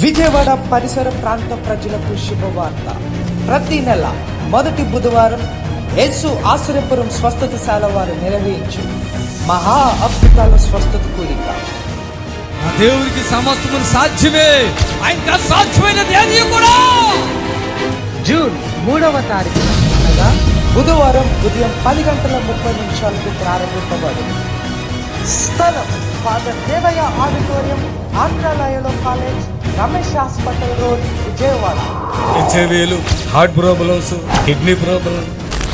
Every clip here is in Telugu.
విజయవాడ పరిసర ప్రాంత ప్రజలకు శుభవార్త. ప్రతి నెల మొదటి బుధవారం యేసు ఆశ్రయపురం స్వస్థతశాల వారు నిర్వహించు మహా అద్భుతాల స్వస్థత కూడిక. దేవునికి సమస్తము సాధ్యమే, ఆయనకు అసాధ్యమైనది ఏదీ కూడా. జూన్ 3వ తారీఖున అనగా బుధవారం ఉదయం 10:30 ప్రారంభింపబడింది. స్థలం ఫాదర్ దేవయ్య ఆడిటోరియం, ఆంధ్రాలయలో college, Ramesh hospital road, Vijayawada. హెచ్ఐవీలు, హార్ట్ ప్రాబ్లమ్స్, కిడ్నీ ప్రాబ్లం,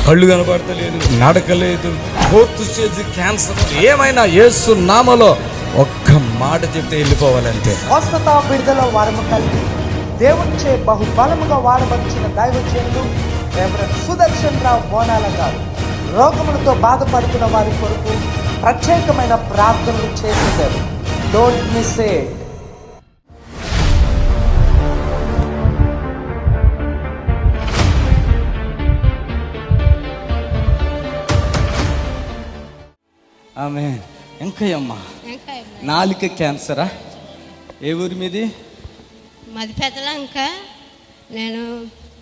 కళ్ళు కనబడతలేదు, నడకలేదు, 4th స్టేజ్ క్యాన్సర్, ఏమైనా యేసు నామములో ఒక్క మాట చెప్తే వెళ్ళిపోవాలంటే. స్వస్థత విడుదల వారము కలిగి దేవునిచే బహుబలముగా వాడబడిన దైవజనులు రెవరెండ్ సుదర్శన్ రావు బోనాల గారు రోగములతో బాధపడుతున్న వారి కొరకు ప్రత్యేకమైన ప్రార్థనలు చేశారు. Don't miss it. ఆమె ఎంకయ్యమ్మ, నాలుక క్యాన్సరా? ఏ ఊరి మీది? మాది పెద్దలంక. నేను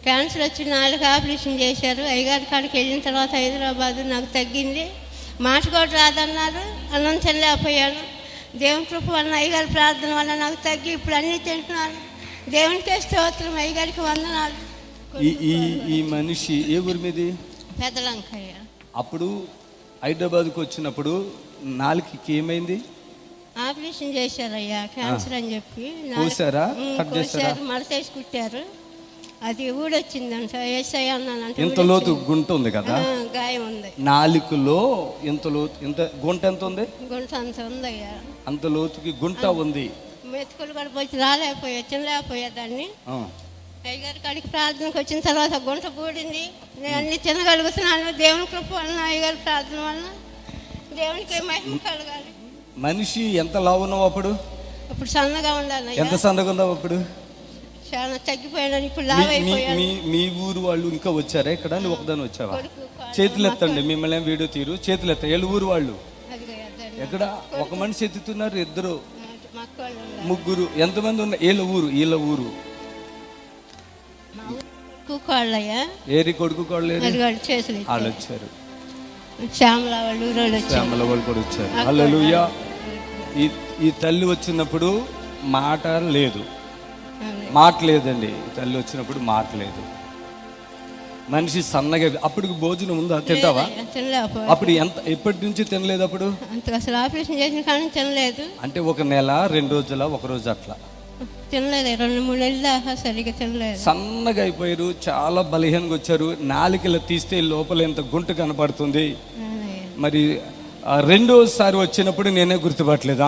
క్యాన్సర్ వచ్చి 4 ఆపరేషన్ చేశారు. అయ్యగారి కాడికి వెళ్ళిన తర్వాత హైదరాబాదు నాకు తగ్గింది. మాట కూడా రాదన్నారు, అన్నం తినలేకపోయాను. దేవుని కృప వలన, అయ్యగారి ప్రార్థన వల్ల నాకు తగ్గి ఇప్పుడు అన్నీ తింటున్నాను. దేవునికే స్తోత్రం, అయ్యగారికి వందనాలు. ఈ మనిషి ఏ ఊరి మీది? పెద్దలంకయ్య. అప్పుడు హైదరాబాద్కి వచ్చినప్పుడు నాలుకకి ఏమైంది? ఆపరేషన్ చేశారయ్యా, క్యాన్సర్ అని చెప్పి. కోసారా? కట్ చేశారా? మడతేసి కుట్టారు. అది ఊడొచ్చిందంట. ఏసై అన్నానంటే ఇంత లోతు గుంట ఉంది కదా, గాయం ఉంది నాలుకలో. ఇంత లోతు, ఇంత గుంట ఎంత ఉంది? గుంట అంత ఉందయ్యా. అంత లోతుకి గుంట ఉంది. మెతుకులు కూడా పోయి రాలేకపోయా, తినలేకపోయా దాన్ని. అయ్యగారి కాడికి ప్రార్థనకు వచ్చిన తర్వాత గుంట పూడింది. నేను అన్ని తినగలుగుతున్నాను దేవుని కృప వలన, అయ్యగారి ప్రార్థన వలన. దేవునికి మహిమ కలగాలి. మనిషి ఎంత లావు ఉన్నావు అప్పుడు? ఇప్పుడు సన్నగా ఉండాలి. ఎంత సన్నగా ఉన్నావు అప్పుడు? చాలా తగ్గిపోయాను. ఇప్పుడు లావ్ అయిపోయాను. మీ ఊరు వాళ్ళు ఇంకా వచ్చారా ఇక్కడ? నువ్వు ఒకదాని వచ్చావా? చేతులు ఎత్తండి, మిమ్మల్ని వీడియో తీరు. చేతులు ఎత్త. ఏళ్ళు ఊరు వాళ్ళు ఎక్కడ? ఒక మనిషి ఎత్తుతున్నారు, 2 3 ఎంతమంది ఉన్నారు? వీళ్ళ ఊరు ఏరి కొడుకు వాళ్ళు వచ్చారు. శ్యామల వాళ్ళు కూడా వచ్చారు. హల్లెలూయా. ఈ తల్లి వచ్చినప్పుడు మాట లేదండి. తల్లి వచ్చినప్పుడు మాట లేదు. మనిషి సన్నగా. అప్పటికి భోజనం ఉందా? తింటావా? అప్పుడు ఎప్పటి నుంచి తినలేదు? అప్పుడు అసలు ఆపరేషన్ చేసిన కానీ తినలేదు. అంటే 1 నెల 2 రోజుల 1 రోజు అట్లా తినలేదు. 2-3 నెలలు దాకా సరిగ్గా తినలేదు. సన్నగా అయిపోయారు, చాలా బలహీనంగా వచ్చారు. నాలుకలా తీస్తే లోపల ఎంత గుంట కనపడుతుంది. మరి 2వసారి వచ్చినప్పుడు నేనే గుర్తుపట్టలేదు.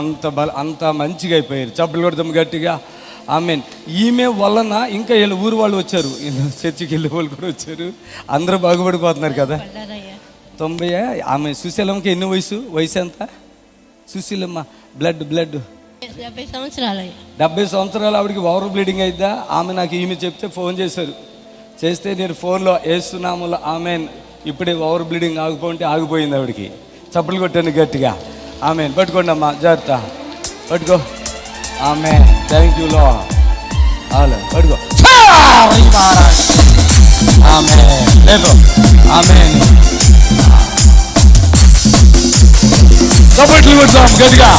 అంత మంచిగా అయిపోయారు. చప్పట్లు కొడదాం గట్టిగా. ఆమెన్. ఈమె వలన ఇంకా వీళ్ళ ఊరు వాళ్ళు వచ్చారు, చర్చికి వెళ్ళే వాళ్ళు కూడా వచ్చారు. అందరూ బాగుపడిపోతున్నారు కదా. 90. ఆమె సుశీలమ్మకి ఎన్ని వయసు ఎంత? సుశీలమ్మ బ్లడ్ 70 సంవత్సరాలు. 70 సంవత్సరాలు. ఆవిడకి ఓవర్ బ్లీడింగ్ అయిద్దా? ఈమె చెప్తే ఫోన్ చేస్తే నేను ఫోన్లో ఏసునాములు ఆమెన్, ఇప్పుడే ఓవర్ బ్లీడింగ్ ఆగిపోతే ఆగిపోయింది. ఆవిడకి చప్పట్లు కొట్టాను గట్టిగా. ఆమెన్. పట్టుకోండి అమ్మా, జాగ్రత్త పట్టుకో. ఆమెన్. థ్యాంక్ యూ లో. పట్టుకో. ఆమెన్. లేకో. ఆమెన్. చప్పట్లు కొడతాం గట్టిగా.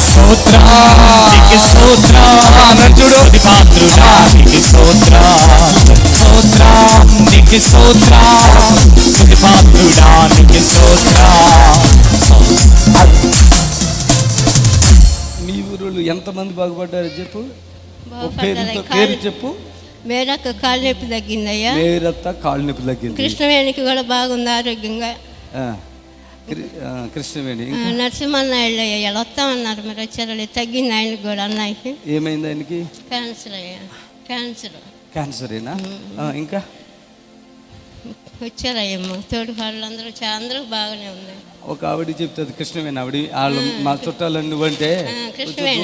మీ ఊరు ఎంతమంది బాగుపడ్డారు చెప్పు? పేరు చెప్పు. మేరత్త కాలు నొప్పి తగ్గిందయ్యా. మేరత్త కాలు నొప్పి తగ్గింది. కృష్ణవేణికి కూడా బాగుంది ఆరోగ్యంగా. కృష్ణవేణి. నరసింహన్నాయుడు అయ్యా ఎలా వస్తామన్నారు, మరి వచ్చారు. తగ్గింది ఆయనకి కూడా. అన్నయ్యకి ఏమైంది? ఆయనకి క్యాన్సర్ అయ్యా. క్యాన్సరేనా? ఇంకా వచ్చారయ్యమ్మ తోడు వాళ్ళందరూ అందరూ బాగానే ఉంది. ఒక ఆవిడ చెప్తుంది కృష్ణవేణి. ఆవిడ మా చుట్టాలు నువ్వంటే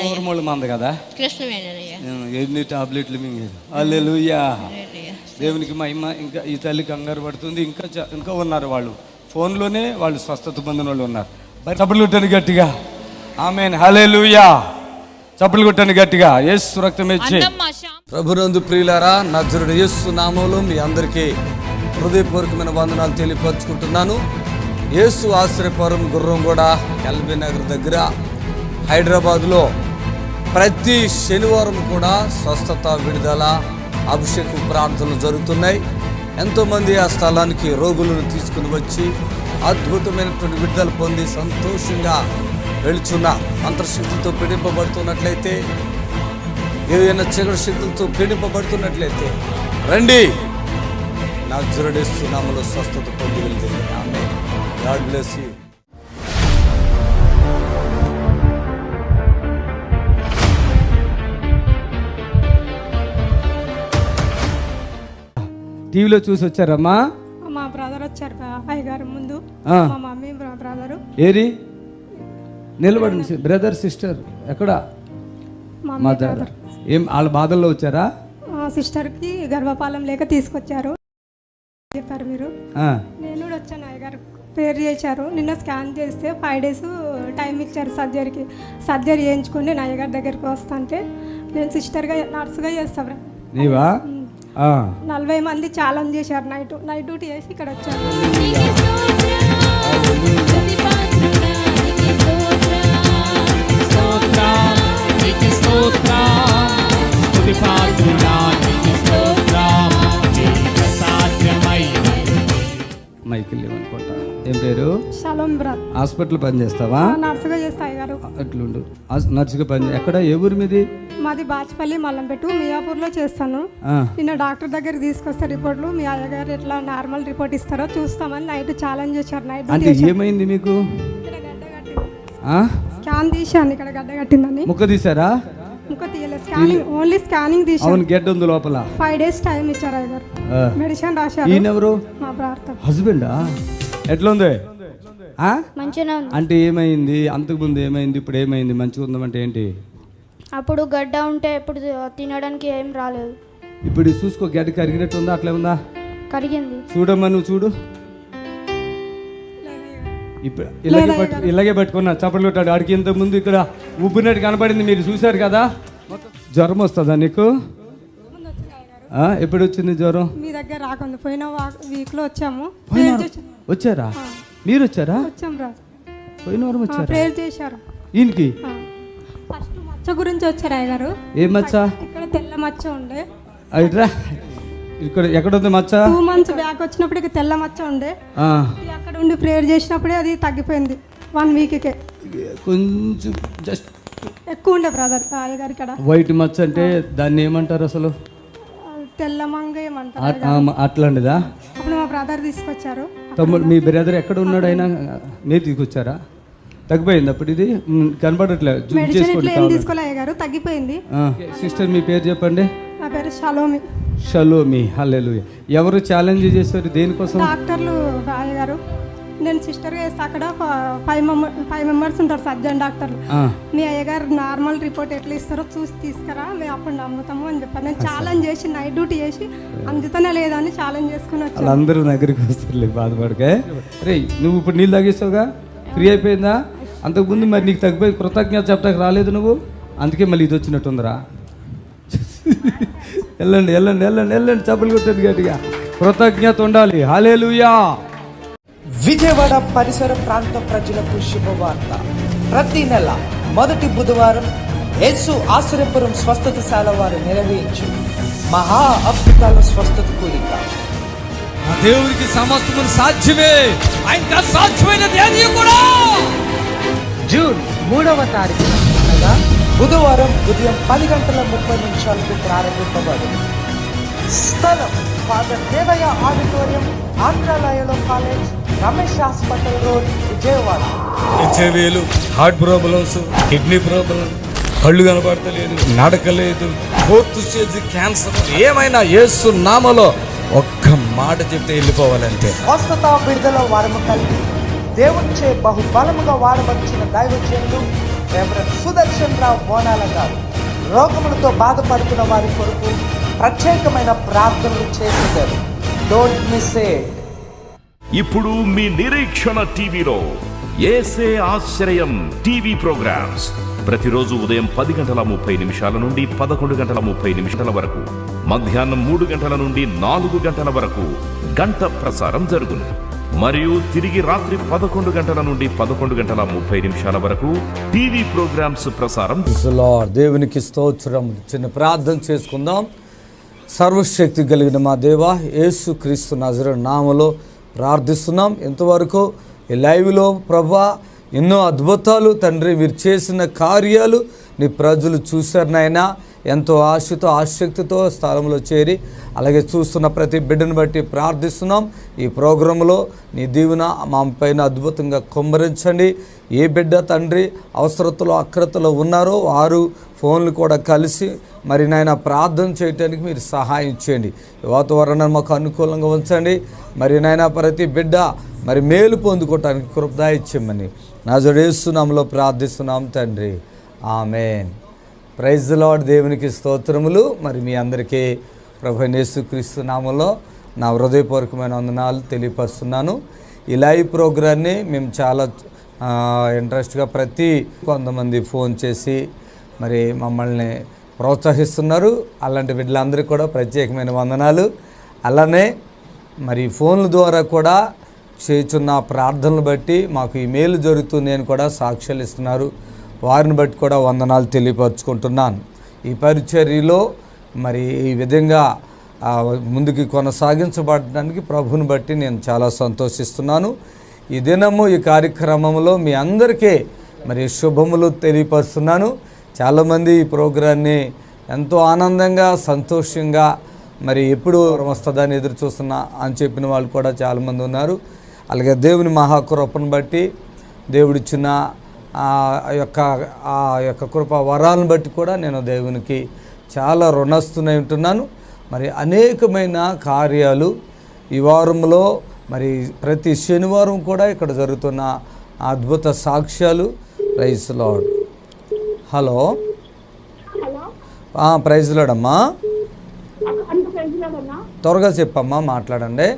దూరమూల మంది కదా. కృష్ణవేణయ్యా. ఎన్ని టాబ్లెట్లు మింగేది. హల్లెలూయా. దేవునికి మహిమ. ఇంకా ఈ తల్లి కంగారు పడుతుంది. ఇంకా ఉన్నారు వాళ్ళు ఫోన్లోనే. వాళ్ళు స్వస్థత పొందిన వాళ్ళు ఉన్నారు. చప్పట్లు కొట్టండి గట్టిగా. ఆమెన్. హల్లెలూయా. చప్పట్లు కొట్టండి గట్టిగా. యేసు రక్తం ఇచ్చి. ప్రభునందు ప్రియులారా, నజరుడు యేసు నామములో మీ అందరికీ హృదయపూర్వకమైన వందనాలు తెలియపరుచుకుంటున్నాను. యేసు ఆశ్రయపురం గుర్రంగూడ ఎల్బీ నగర్ దగ్గర హైదరాబాద్లో ప్రతి శనివారం కూడా స్వస్థత, విడుదల, అభిషేక ప్రార్థనలు జరుగుతున్నాయి. ఎంతోమంది ఆ స్థలానికి రోగులను తీసుకుని వచ్చి అద్భుతమైనటువంటి విడుదల పొంది సంతోషంగా వెళుచున్న అంతర్శక్తులతో పీడింపబడుతున్నట్లయితే, ఏదైనా చీకటి శక్తులతో పీడింపబడుతున్నట్లయితే రండి, నజరేయుడు యేసు నామములో స్వస్థత పొంది వెళ్తుంది. ఆమేన్. God bless you. టీవీలో చూసి వచ్చారమ్మా? మా బ్రదర్ వచ్చారు అయ్యగారు ముందు, మా మమ్మీ బ్రదరు. ఏరి నిలబడి బ్రదర్ సిస్టర్ ఎక్కడ? మదర్. ఏం వాళ్ళ బాధల్లో వచ్చారా? సిస్టర్కి గర్భపాలం లేక తీసుకొచ్చారు చెప్పారు మీరు. నేను కూడా వచ్చాను, అయ్యగారు ప్రేయర్ చేశారు. నిన్న స్కాన్ చేస్తే 5 days టైం ఇచ్చారు సర్జరీకి. సర్జరీ చేయించుకుని నేను అయ్యగారి దగ్గరికి వస్తా అంటే, నేను సిస్టర్గా నర్సుగా చేస్తాను. నీవా? 40 మంది ఛాలెంజ్ చేశారు. నైట్ డ్యూటీ చేసి ఇక్కడ వచ్చారు. మైకిల్ అనుకుంటా. ఏం పేరు? Shalom brother. హాస్పిటల్ పని చేస్తావా? నర్సుగా చేస్తా అయ్యగారు. అట్లుండు. నర్సుగా పని. ఎక్కడ? ఏ ఊరు మీది? మాది బాచ్పల్లి మల్లంపేట, మియాపూర్లో చేస్తాను. నిన్న డాక్టర్ దగ్గరికి తీసుకొస్తే రిపోర్ట్లు, మీ అయ్యగారు ఎట్లా నార్మల్ రిపోర్ట్ ఇస్తారో చూస్తామని నైట్ ఛాలెంజ్ చేశారు. నైట్ అంటే ఏమైంది మీకు? స్కాన్ తీశాను, ఇక్కడ గడ్డ కట్టిందని. ముక్క తీసారా? ముక్క తీయలేదు, స్కానింగ్ ఓన్లీ స్కానింగ్ తీశాను. అవును, గడ్డ ఉంది లోపల. 5 days టైం ఇచ్చారు అయ్యగారు. మెడిసిన్ రాశారు. ఈయనెవరు? మా భర్త. హస్బెండా? ఎట్లుంది? మంచిగా ఉంది. అంటే ఏమైంది? అంతకుముందు ఏమైంది, ఇప్పుడు ఏమైంది? మంచిగా ఉందామంటే ఏంటి? అప్పుడు గడ్డ ఉంటే ఇప్పుడు తినడానికి ఏం రాలేదు. ఇప్పుడు చూసుకో, గడ్డ కరిగినట్టు ఉందా? అట్లే ఉందా? కరిగింది. చూడమ్మా, నువ్వు చూడు. ఇప్పుడు ఇలాగే పట్టుకున్నా చప్పట్లు కొట్టాడు. ఆడికి ఇంత ముందు ఇక్కడ ఉబ్బినట్టు కనపడింది, మీరు చూశారు కదా. జ్వరం వస్తుందా నీకు? ఎప్పుడు వచ్చింది జ్వరం? మీ దగ్గర రాకుండా పోయిన వీక్లో వచ్చాము. వచ్చారా? మీరు వచ్చారా? వచ్చాం రా. పోయిన వారం వచ్చారా? ప్రేయర్ చేశారు. ఈయనకి ఫస్ట్ మచ్చ గురించి వచ్చారు అయ్యగారు. ఏం మచ్చ? ఇక్కడ తెల్ల మచ్చ ఉండే. అయిట్రా, ఇక్కడ ఎక్కడ ఉంది మచ్చ? 2 months బ్యాక్ వచ్చినప్పుడు ఇక తెల్ల మచ్చ ఉండే. అక్కడ ఉండి ప్రేయర్ చేసినప్పుడే అది తగ్గిపోయింది. 1 weekకే. కొంచెం జస్ట్ ఎక్కువ ఉండే బ్రదర్ అయ్యగారు ఇక్కడ. వైట్ మచ్చ అంటే దాన్ని ఏమంటారు అసలు? తెల్ల మంగ ఏమంటారు. అట్లాంటిదా? అప్పుడు మా బ్రదర్ తీసుకొచ్చారు. తమ్ముడు, మీ బ్రదర్ ఎక్కడ ఉన్నాడు? అయినా మీరు తీసుకొచ్చారా? తగ్గిపోయింది? అప్పుడు ఇది కనబడట్లేదు. తీసుకోలే అయ్యగారు, తగ్గిపోయింది. సిస్టర్, మీ పేరు చెప్పండి. నా పేరు షలోమి. షలోమి. హల్లెలూయా. ఎవరు ఛాలెంజ్ చేస్తారు? దేనికోసం? డాక్టర్లు అయ్యగారు. నేను సిస్టర్గా వేస్తే అక్కడ 5 members ఉంటారు సర్జన్ డాక్టర్లు. మీ అయ్యగారు నార్మల్ రిపోర్ట్ ఎట్లా ఇస్తారో చూసి తీసుకురా, మేము అప్పుడు నమ్ముతాము అని చెప్పారు. నేను ఛాలెంజ్ చేసి నైట్ డ్యూటీ చేసి అందుతనే లేదని ఛాలెంజ్ చేసుకుని వచ్చాను. వాళ్ళందరూ దగ్గరికి వస్తారు, బాధపడకే. రే, నువ్వు ఇప్పుడు నీళ్ళు తాగేస్తావుగా, ఫ్రీ అయిపోయిందా? అంతకుముందు మరి నీకు తగ్గిపోయి కృతజ్ఞత చెప్పడానికి రాలేదు నువ్వు, అందుకే మళ్ళీ ఇది వచ్చినట్టుందిరా. వెళ్ళండి వెళ్ళండి వెళ్ళండి వెళ్ళండి, చప్పలు కొట్టండి గట్టిగా. కృతజ్ఞత ఉండాలి. హల్లెలూయా. విజయవాడ పరిసర ప్రాంత ప్రజలకు శుభవార్త. ప్రతి నెల మొదటి బుధవారం యేసు ఆశ్రయపురం స్వస్థతశాల వారు నిర్వహించు మహా అద్భుతాల స్వస్థత కూడిక. దేవునికి సమస్తము సాధ్యమే, ఆయనకి అసాధ్యమైనది ఏదీ కూడా. జూన్ 3వ తారీఖున అనగా బుధవారం ఉదయం 10:30 ప్రారంభింపబడింది. స్థలం ఫాదర్ దేవయ్య ఆడిటోరియం, ఆంధ్రాలయలో college, Ramesh hospital road, Vijayawada. హెచ్ఐవీలు, హార్ట్ ప్రాబ్లమ్స్, కిడ్నీ ప్రాబ్లమ్, కళ్ళు కనబడతలేదు, నడకలేదు, 4th stage క్యాన్సర్, ఏమైనా యేసు నామములో ఒక్క మాట చెప్తే వెళ్ళిపోవాలంటే స్వస్థత, విడుదల వరము కలిగి దేవునిచే బహుబలముగా వాడబడిన దైవజనులు రెవరెండ్ సుదర్శన్ రావు బోనాల గారు రోగములతో బాధపడుతున్న వారి కొరకు ప్రత్యేకమైన ప్రార్థనలు చేశారు. Don't miss it. ఇప్పుడు మీ నిరీక్షణ టీవీలో యేసే ఆశ్రయం టీవీ ప్రోగ్రామ్స్ ప్రతిరోజు ఉదయం 10:30 నుండి 11:30 వరకు, మధ్యాహ్నం 3 నుండి 4 వరకు గంట ప్రసారం జరుగును. మరియు తిరిగి రాత్రి 11 నుండి 11:30 వరకు టీవీ ప్రోగ్రామ్స్ ప్రసారం. దేవునికి స్తోత్రం. చిన్న ప్రార్థన చేసుకుందాం. సర్వశక్తి కలిగిన మా దేవా, యేసు క్రీస్తు నజరేయుని నామములో ప్రార్థిస్తున్నాం. ఇంతవరకు ఈ లైవ్లో ప్రభా ఎన్నో అద్భుతాలు తండ్రి మీరు చేసిన కార్యాలు నీ ప్రజలు చూశారు నాయనా. ఎంతో ఆశతో ఆసక్తితో స్థలంలో చేరి అలాగే చూస్తున్న ప్రతి బిడ్డను బట్టి ప్రార్థిస్తున్నాం. ఈ ప్రోగ్రాంలో నీ దీవెన మా పైన అద్భుతంగా కుమ్మరించండి. ఏ బిడ్డ తండ్రి అవసరతలో అక్రతలో ఉన్నారో వారు ఫోన్లు కూడా కలిసి మరి నాయన ప్రార్థన చేయటానికి మీరు సహాయం చేయండి. వాతావరణాన్ని మాకు అనుకూలంగా ఉంచండి. మరి నాయన ప్రతి బిడ్డ మరి మేలు పొందుకోవటానికి కృప ఇచ్చేయమని నజరేయుని యేసు నామములో ప్రార్థిస్తున్నాం తండ్రి, ఆమేన్. Praise the lord. దేవునికి స్తోత్రములు. మరి మీ అందరికీ ప్రభువైన యేసుక్రీస్తు నామములో నా హృదయపూర్వకమైన వందనాలు తెలియపరుస్తున్నాను. ఈ లైవ్ ప్రోగ్రాన్ని మేము చాలా ఇంట్రెస్ట్గా కొంతమంది ఫోన్ చేసి మరి మమ్మల్ని ప్రోత్సహిస్తున్నారు. అలాంటి బిడ్డలందరికీ కూడా ప్రత్యేకమైన వందనాలు. అలానే మరి ఫోన్ల ద్వారా కూడా చేస్తున్న ప్రార్థనలు బట్టి మాకు ఈ మేలు జరుగుతుంది అని కూడా సాక్ష్యాలు ఇస్తున్నారు. వారిని బట్టి కూడా వందనాలు తెలియపరుచుకుంటున్నాను. ఈ పరిచర్యలో మరి ఈ విధంగా ముందుకు కొనసాగించబడడానికి ప్రభుని బట్టి నేను చాలా సంతోషిస్తున్నాను. ఈ దినము ఈ కార్యక్రమంలో మీ అందరికీ మరి శుభములు తెలియపరుస్తున్నాను. చాలామంది ఈ ప్రోగ్రాన్ని ఎంతో ఆనందంగా సంతోషంగా మరి ఎప్పుడు వస్తుందని ఎదురు చూస్తున్నా అని చెప్పిన వాళ్ళు కూడా చాలామంది ఉన్నారు. అలాగే దేవుని మహాకృపను బట్టి దేవుడిచ్చిన ఆ యొక్క కృప వరాలను బట్టి కూడా నేను దేవునికి చాలా రుణస్తునై ఉంటున్నాను. మరి అనేకమైన కార్యాలు ఈ వారంలో మరి ప్రతి శనివారం కూడా ఇక్కడ జరుగుతున్న అద్భుత సాక్ష్యాలు. Praise Lord. Hello, praise Lord అమ్మా. త్వరగా చెప్పమ్మా, మాట్లాడండి.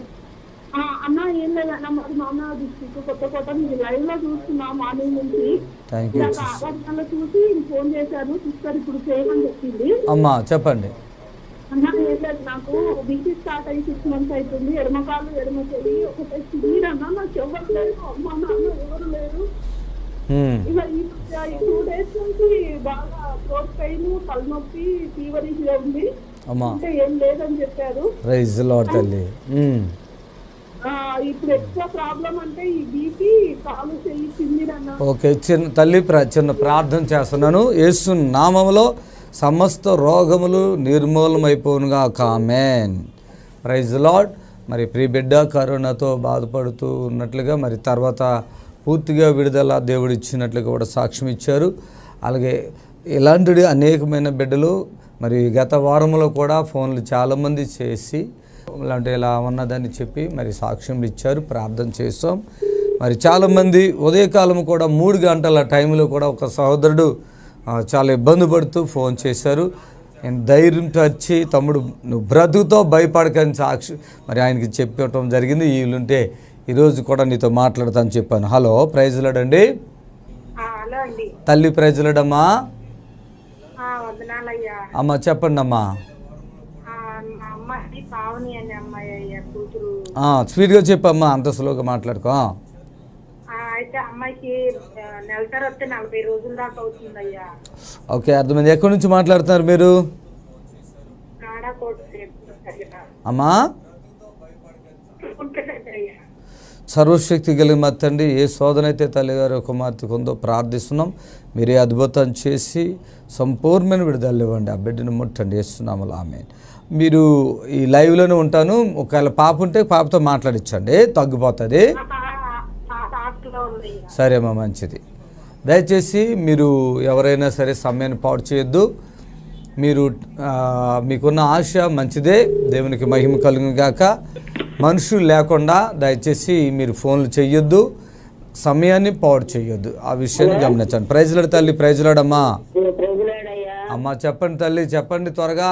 అమ్మా చెప్పండి. నాకు బీపీ స్టార్ట్ అయ్యి 6 months అవుతుంది. ఎడమకాలు ఎడమ చెయ్యి ఒకటే చిన్నదన్నా, నాకు ఎవరు లేరు, అమ్మ నాన్న ఎవరు లేరు. ఇక ఈ 2 days నుంచి బాగా థ్రోట్ పెయిన్, తలనొప్పి, ఫీవరిష్ గా ఉంది. అంటే ఏం లేదని చెప్పారు. ప్రైజ్ లార్డ్ తల్లి. ఇప్పుడు ఎక్స్ట్రా ప్రాబ్లం అంటే ఈ బీపీ, కాలు చెయ్యి చిన్నదన్నా. ఓకే, చిన్న ప్రార్థన చేస్తున్నాను. యేసు నామములో సమస్త రోగములు నిర్మూలమైపోనుగాక, ఆమేన్. Praise lord. మరి ప్రియ బిడ్డ కరోనాతో బాధపడుతూ ఉన్నట్లుగా మరి తర్వాత పూర్తిగా విడుదల దేవుడు ఇచ్చినట్లుగా కూడా సాక్ష్యం ఇచ్చారు. అలాగే ఇలాంటి అనేకమైన బిడ్డలు మరి గత వారంలో కూడా ఫోన్లు చాలామంది చేసి ఇలాంటి ఇలా ఉన్నదని చెప్పి మరి సాక్ష్యం ఇచ్చారు. ప్రార్థన చేస్తాం. మరి చాలామంది ఉదయకాలం కూడా 3 గంటల టైంలో కూడా ఒక సహోదరుడు చాలా ఇబ్బంది పడుతూ ఫోన్ చేశారు. నేను ధైర్యంతో వచ్చి తమ్ముడు నువ్వు బ్రతుకుతో భయపడకని సాక్షి మరి ఆయనకి చెప్పడం జరిగింది. వీళ్ళుంటే ఈరోజు కూడా నీతో మాట్లాడతాను చెప్పాను. హలో, ప్రైజ్ లార్డ్ అండి. తల్లి ప్రైజ్ లార్డ్ అమ్మా. అమ్మ చెప్పండి అమ్మా. స్వీట్గా చెప్పమ్మా, అంత స్లోగా మాట్లాడుకో. అయితే అమ్మాయికి నెల తర్వాత 40 రోజుల దాకా అవుతుందయ్యా. ఓకే, అర్థమైంది. ఎక్కడి నుంచి మాట్లాడుతున్నారు మీరు అమ్మా? సర్వశక్తి కలిగిన మా తండ్రి, ఏ శోధన అయితే తల్లిగారు కుమార్తెకు ఉందో ప్రార్థిస్తున్నాం. మీరే అద్భుతం చేసి సంపూర్ణమైన విడుదల ఇవ్వండి. ఆ బిడ్డను ముట్టండి, చేస్తున్నాము, ఆమేన్. మీరు ఈ లైవ్లోనే ఉంటాను. ఒకవేళ పాప ఉంటే పాపతో మాట్లాడించండి, తగ్గిపోతుంది. సరే అమ్మా, మంచిది. దయచేసి మీరు ఎవరైనా సరే సమయాన్ని పాడు చేయొద్దు. మీరు మీకున్న ఆశ మంచిదే, దేవునికి మహిమ కలుగును గాక. మనుషులు లేకుండా దయచేసి మీరు ఫోన్లు చేయొద్దు, సమయాన్ని పాడు చేయొద్దు. ఆ విషయాన్ని గమనించండి. ప్రైజ్ లార్డ్ తల్లి. ప్రైజ్ లార్డ్ అమ్మా. అమ్మా చెప్పండి తల్లి, చెప్పండి త్వరగా.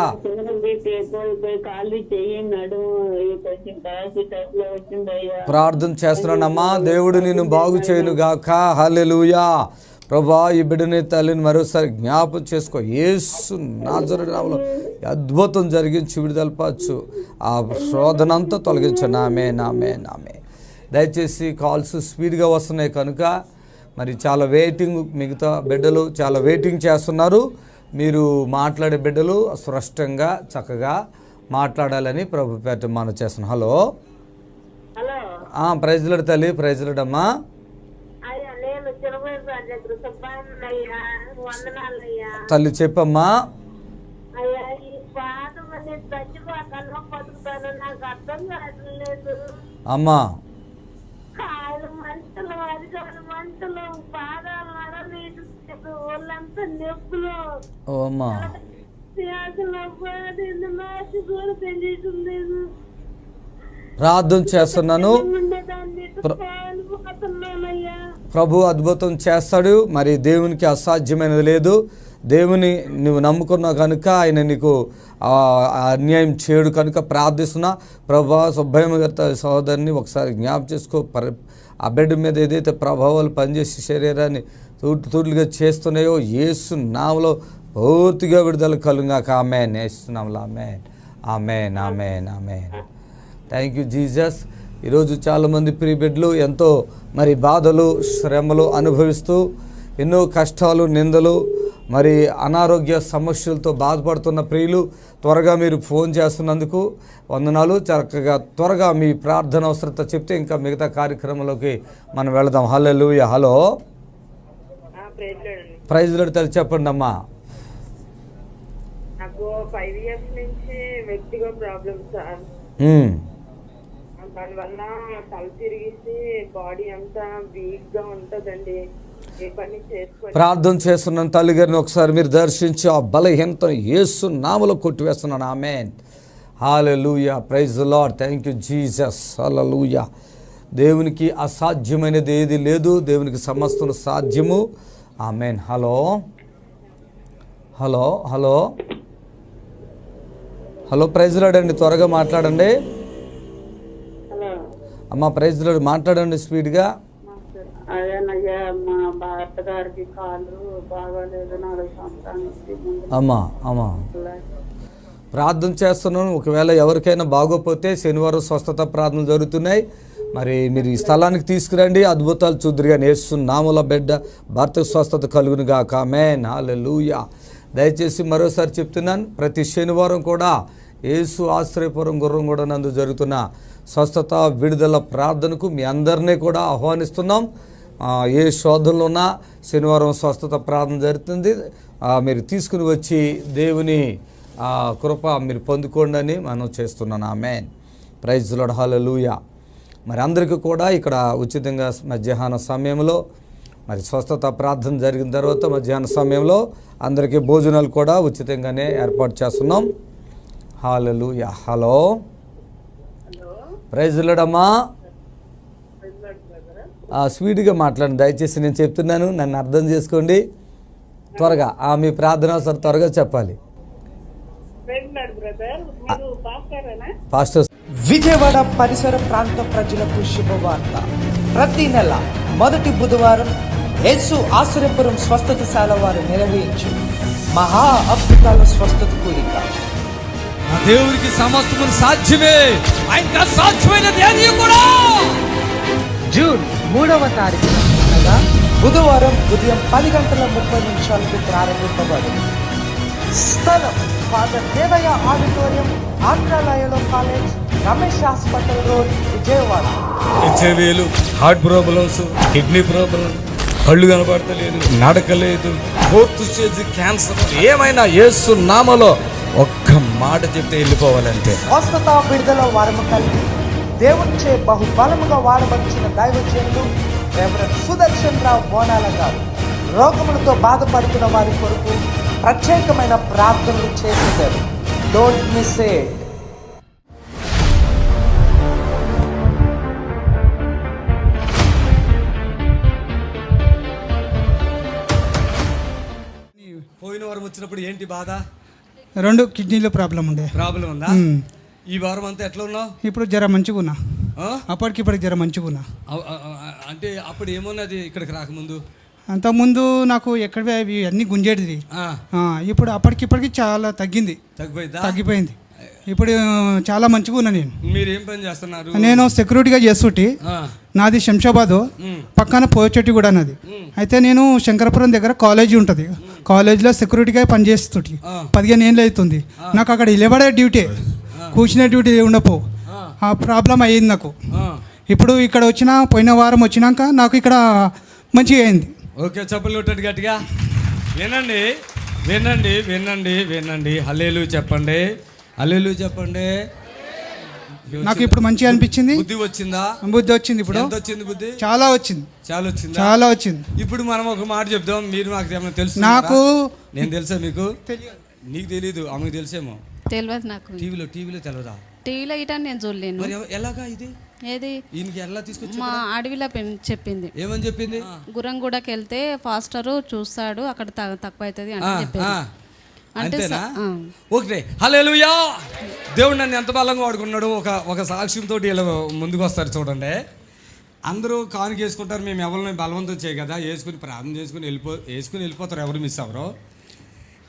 ప్రార్థన చేస్తున్నానమ్మా. దేవుడు నిన్ను బాగు చేయను గాక. హల్లెలూయా. ప్రభా ఈ బిడ్డని తల్లిని మరోసారి జ్ఞాపం చేసుకో. యేసు నాజరేయుని నామములో అద్భుతం జరిగించి విడుదలపరచు. ఆ శోధనంతా తొలగించండి. ఆమేన్, ఆమేన్, ఆమేన్. దయచేసి కాల్స్ స్పీడ్గా వస్తున్నాయి కనుక మరి చాలా వెయిటింగ్, మిగతా బిడ్డలు చాలా వెయిటింగ్ చేస్తున్నారు. మీరు మాట్లాడే బిడ్డలు స్పష్టంగా చక్కగా మాట్లాడాలని ప్రభు పేట మనం చేస్తున్నాం. హలో, ప్రైజ్ లార్డ్ తల్లి, ప్రైజ్ లార్డ్ అమ్మా. తల్లి చెప్పమ్మా. అమ్మా ఓ అమ్మా, ప్రార్థన చేస్తున్నాను. ప్రభు అద్భుతం చేస్తాడు. మరి దేవునికి అసాధ్యమైనది లేదు. దేవుని నువ్వు నమ్ముకున్నావు కనుక ఆయన నీకు అన్యాయం చేయడు కనుక ప్రార్థిస్తున్నా. ప్రభా సుబ్బయ్య గారి సహోదరిని ఒకసారి జ్ఞాపం చేసుకో. ఆ బెడ్ మీద ఏదైతే ప్రభావాలు పనిచేసి శరీరాన్ని తూట్లుగా చేస్తున్నాయో యేసు నామములో పూర్తిగా విడుదల కలుగాక. ఆమేన్. యేసు నామములో amen, amen, amen, amen. Thank you Jesus. ఈరోజు చాలామంది ప్రియ బిడ్డలు ఎంతో మరి బాధలు శ్రమలు అనుభవిస్తూ ఎన్నో కష్టాలు నిందలు మరి అనారోగ్య సమస్యలతో బాధపడుతున్న ప్రియులు త్వరగా మీరు ఫోన్ చేస్తున్నందుకు వందనాలు. చక్కగా త్వరగా మీ ప్రార్థన అవసరత చెప్తే ఇంకా మిగతా కార్యక్రమంలోకి మనం వెళదాం. హల్లెలూయా. హలో, ప్రైజ్ లార్డ్ తల్లి చెప్పండి అమ్మా. నాకు 5 years నుంచి వ్యక్తిగత ప్రాబ్లమ్ సార్. దానివల్ల తల తిరిగిసి బాడీ అంతా వీక్ గా ఉంటుందండి. ఏ పని చేసుకో. ప్రార్థన చేస్తున్నాను తల్లి గారిని ఒకసారి మీరు దర్శించి ఆ బలహీనతను యేసు నామములో కొట్టివేస్తున్నాను. Amen, hallelujah, praise the Lord. Thank you Jesus. Hallelujah. దేవునికి అసాధ్యమైనది ఏది లేదు. దేవునికి సమస్తం సాధ్యము. Amen. Hello, hello, hello, hello, praise the Lord అండి. త్వరగా మాట్లాడండి అమ్మ. ప్రైజ్ ది లార్డ్, మాట్లాడండి స్పీడ్గా. అదేనయ్యా, మా భర్త గారికి కాళ్ళు బాగాలేదు. 4 సంవత్సరాల అమ్మా, అమ్మా ప్రార్థన చేస్తున్నాను. ఒకవేళ ఎవరికైనా బాగోపోతే శనివారం స్వస్థత ప్రార్థనలు జరుగుతున్నాయి. మరి మీరు ఈ స్థలానికి తీసుకురండి, అద్భుతాలు చూద్దురుగా. యేసు నామములో బిడ్డ భర్తకు స్వస్థత కలుగును గాక. ఆమేన్, హల్లెలూయా. దయచేసి మరోసారి చెప్తున్నాను, ప్రతి శనివారం కూడా యేసు ఆశ్రయపురం గుర్రంగూడ నందు జరుగుతున్న స్వస్థత విడుదల ప్రార్థనకు మీ అందరినీ కూడా ఆహ్వానిస్తున్నాం. ఏ శోధనలో ఉన్నా శనివారం స్వస్థత ప్రార్థన జరుగుతుంది. మీరు తీసుకుని వచ్చి దేవుని కృప మీరు పొందుకోండి అని మనం చేస్తున్నాను. ఆమేన్, ప్రైజ్ ది లార్డ్. హల్లెలూయా. మరి అందరికీ కూడా ఇక్కడ ఉచితంగా మధ్యాహ్న సమయంలో మరి స్వస్థత ప్రార్థన జరిగిన తర్వాత మధ్యాహ్న సమయంలో అందరికీ భోజనాలు కూడా ఉచితంగానే ఏర్పాటు చేస్తున్నాం. హల్లెలూయా. హలో, ప్రైజ్ ది లార్డ్ అమ్మా. స్వీట్గా మాట్లాడండి దయచేసి. నేను చెప్తున్నాను, నన్ను అర్థం చేసుకోండి. త్వరగా మీ ప్రార్థన సార్ త్వరగా చెప్పాలి. పాస్టర్, విజయవాడ పరిసర ప్రాంత ప్రజలకు శుభవార్త. ప్రతి నెల మొదటి బుధవారం యేసు ఆశ్రయపురం స్వస్థతశాల వారు నిర్వహించు మహా అద్భుతాల స్వస్థత కూడిక. దేవునికి సమస్తము సాధ్యమే. ఆయనకు అసాధ్యమైనది ఏదీ కూడా. జూన్ 3వ తారీఖున అనగా బుధవారం ఉదయం 10:30 ప్రారంభింపబడింది. స్థలం ఫాదర్ దేవయ్య ఆడిటోరియం, ఆంధ్రాలయలో college, Ramesh hospital road, Vijayawada. హెచ్ఐవీలు, హార్ట్ ప్రాబ్లమ్స్, కిడ్నీ ప్రాబ్లమ్, కళ్ళు కనబడతలేదు, నడకలేదు, 4th స్టేజ్ క్యాన్సర్, ఏమైనా యేసు నామములో ఒక్క మాట చెప్తే వెళ్ళిపోవాలంటే స్వస్థత విడుదల వరము కలిగి దేవునిచే బహుబలముగా వాడబడిన దైవజనులు రెవరెండ్ సుదర్శన్ రావు బోనాల గారు రోగములతో బాధపడుతున్న వారి కొరకు ప్రత్యేకమైన ప్రార్థనలు చేసేదారు. Don't miss it. పోయిన వారం వచ్చినప్పుడు ఏంటి బాధ? 2 కిడ్నీలో ప్రాబ్లం ఉందా? ఈ వారం అంతా ఎట్లా ఉన్నావు? ఇప్పుడు జర మంచిగా ఉన్నా. అప్పటికి ఇప్పటికి జర మంచిగా ఉన్నా. అంటే అప్పుడు ఏమున్నది ఇక్కడికి రాకముందు? అంతకుముందు నాకు ఎక్కడ అన్నీ గుంజేటిది. ఇప్పుడు అప్పటికిప్పటికి చాలా తగ్గిపోయింది. ఇప్పుడు చాలా మంచిగా ఉన్నా నేను. మీరు ఏం పని చేస్తున్నారు? నేను సెక్యూరిటీగా చేస్తుంటే, నాది శంషాబాద్, పక్కన పోచెట్టి కూడా నాది. అయితే నేను శంకరపురం దగ్గర కాలేజీ ఉంటుంది, కాలేజీలో సెక్యూరిటీగా పనిచేస్తుంటే 15 ఏళ్ళు అవుతుంది. నాకు అక్కడ నిలబడే డ్యూటీ, కూర్చునే డ్యూటీ ఉండపో, ఆ ప్రాబ్లం అయ్యింది నాకు. ఇప్పుడు ఇక్కడ పోయిన వారం వచ్చినాక నాకు ఇక్కడ మంచిగా అయింది. ఓకే, చప్పట్లు కొట్టండి గట్టిగా. వినండి వినండి వినండి వినండి. హల్లెలూయా చెప్పండి, హల్లెలూయా చెప్పండి. నాకు ఇప్పుడు మంచిగా అనిపించింది. బుద్ధి వచ్చిందా? బుద్ధి వచ్చింది. ఇప్పుడు ఎంత వచ్చింది బుద్ధి? చాలా వచ్చింది. చాలా వచ్చింది. ఇప్పుడు మనం ఒక మాట చెప్దాం. మీరు నాకు ఏమైనా తెలుసు? నాకు నేను తెలుసా మీకు? నీకు తెలీదు, ఆమెకు తెలుసేమో. తెలియదు నాకు. టీవీలో తెలియదా? టీవీలో ఇటా నేను చూడలేను. ఎలాగా ఇది? ఏది? ఈయనకి ఎలా తీసుకొచ్చి? మా అడవిలో చెప్పింది. ఏమని చెప్పింది? గురంగూడకి వెళ్తే ఫాస్టర్ చూస్తాడు, అక్కడ తక్కువ అవుతుంది అని చెప్పింది. అంతేనా? ఓకే, హల్లెలూయా. దేవుడు నన్ను ఎంత బలంగా వాడుకున్నాడు. ఒక సాక్ష్యంతో ఇలా ముందుకు వస్తారు చూడండి. అందరూ కానుక వేసుకుంటారు, మేము ఎవరిని బలవంతం చేయ కదా, వేసుకుని ప్రార్థన వేసుకుని వెళ్ళిపోతారు, ఎవరు మిస్ అవ్వరు.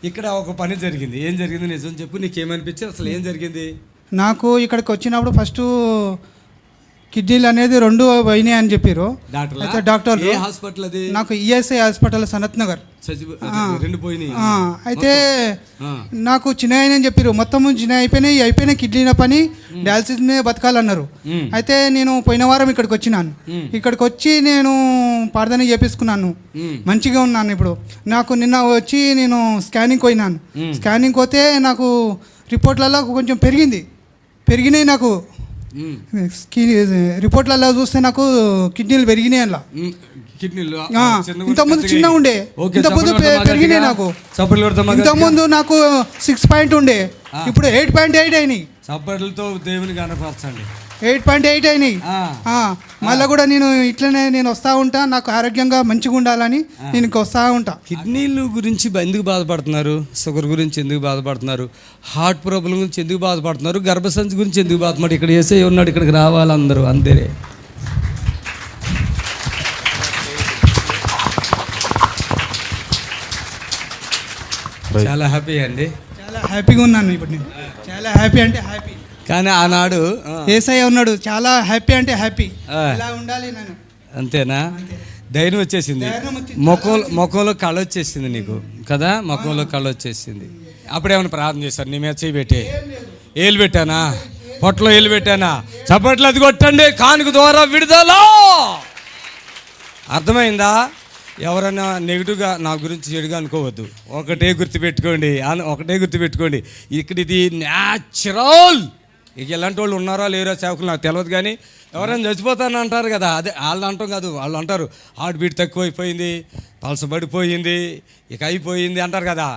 ఇక్కడ ఒక పని జరిగింది. ఏం జరిగింది నిజం చెప్పు, నీకేమనిపించింది? అసలు ఏం జరిగింది? నాకు ఇక్కడికి వచ్చినప్పుడు ఫస్ట్ కిడ్నీలు అనేది 2 పోయినాయి అని చెప్పారు. అయితే డాక్టర్ హాస్పిటల్ అది నాకు ఈఎస్ఐ హాస్పిటల్ సనత్ నగర్ 2 పోయినాయి. అయితే నాకు చిన్న అని చెప్పారు, మొత్తం చిన్న అయిపోయినాయి కిడ్నీల పని, డయాలసిస్ మీద బతకాలన్నారు. అయితే నేను పోయిన వారం ఇక్కడికి వచ్చినాను. ఇక్కడికి వచ్చి నేను ప్రార్థన చేపించుకున్నాను, మంచిగా ఉన్నాను. ఇప్పుడు నాకు నిన్న వచ్చి నేను స్కానింగ్ పోయినాను. స్కానింగ్ పోతే నాకు రిపోర్ట్లలో కొంచెం పెరిగినాయి. నాకు రిపోర్ట్లలో చూస్తే నాకు కిడ్నీలు పెరిగినాయి. అలా ఇంతకుముందు చిన్న ఉండే, ఇంతకుముందు పెరిగినాయి. నాకు ఇంతకుముందు నాకు 6 ఉండే, ఇప్పుడు 8.8 అయినాయి. చప్పట్లతో దేవుని కనపరచండి. 8.8 అయినాయి. మళ్ళీ కూడా నేను ఇట్లనే వస్తూ ఉంటా, నాకు ఆరోగ్యంగా మంచిగా ఉండాలని నేను వస్తూ ఉంటా. కిడ్నీలు గురించి ఎందుకు బాధపడుతున్నారు? షుగర్ గురించి ఎందుకు బాధపడుతున్నారు? హార్ట్ ప్రాబ్లం గురించి ఎందుకు బాధపడుతున్నారు? గర్భసంచి గురించి ఎందుకు బాధపడుతున్నారు? ఇక్కడ యేసయ్య ఉన్నాడు, ఇక్కడికి రావాలి అందరూ, అంతే. చాలా హ్యాపీ అండి, చాలా హ్యాపీగా ఉన్నాను. ఇప్పుడు నేను చాలా హ్యాపీ అంటే హ్యాపీ. కానీ ఆనాడు యేసయ్య ఉన్నాడు, చాలా హ్యాపీ అంటే హ్యాపీ. ఇలా ఉండాలి నేను. అంతేనా? ధైర్యం వచ్చేసింది, ముఖంలో కళ వచ్చేసింది నీకు కదా, ముఖంలో కళ వచ్చేసింది. అప్పుడేమైనా ప్రార్థన చేశారు? నీ మీద చేయి పెట్టి ఏలు పెట్టానా? పొట్టలో ఏలు పెట్టానా? చప్పట్లు అది కొట్టండి, కానుక ద్వారా విడుదల. అర్థమైందా? ఎవరైనా నెగిటివ్గా నా గురించి చెడుగా అనుకోవద్దు. ఒకటే గుర్తుపెట్టుకోండి, ఇక్కడ ఇది న్యాచురల్. ఇక ఎలాంటి వాళ్ళు ఉన్నారా లేరా సేవకులు నాకు తెలియదు, కానీ ఎవరైనా చచ్చిపోతారని అంటారు కదా, అదే వాళ్ళు అంటాం కాదు, వాళ్ళు అంటారు హార్ట్ బీట్ తక్కువైపోయింది, పలసబడిపోయింది, ఇక అయిపోయింది అంటారు కదా.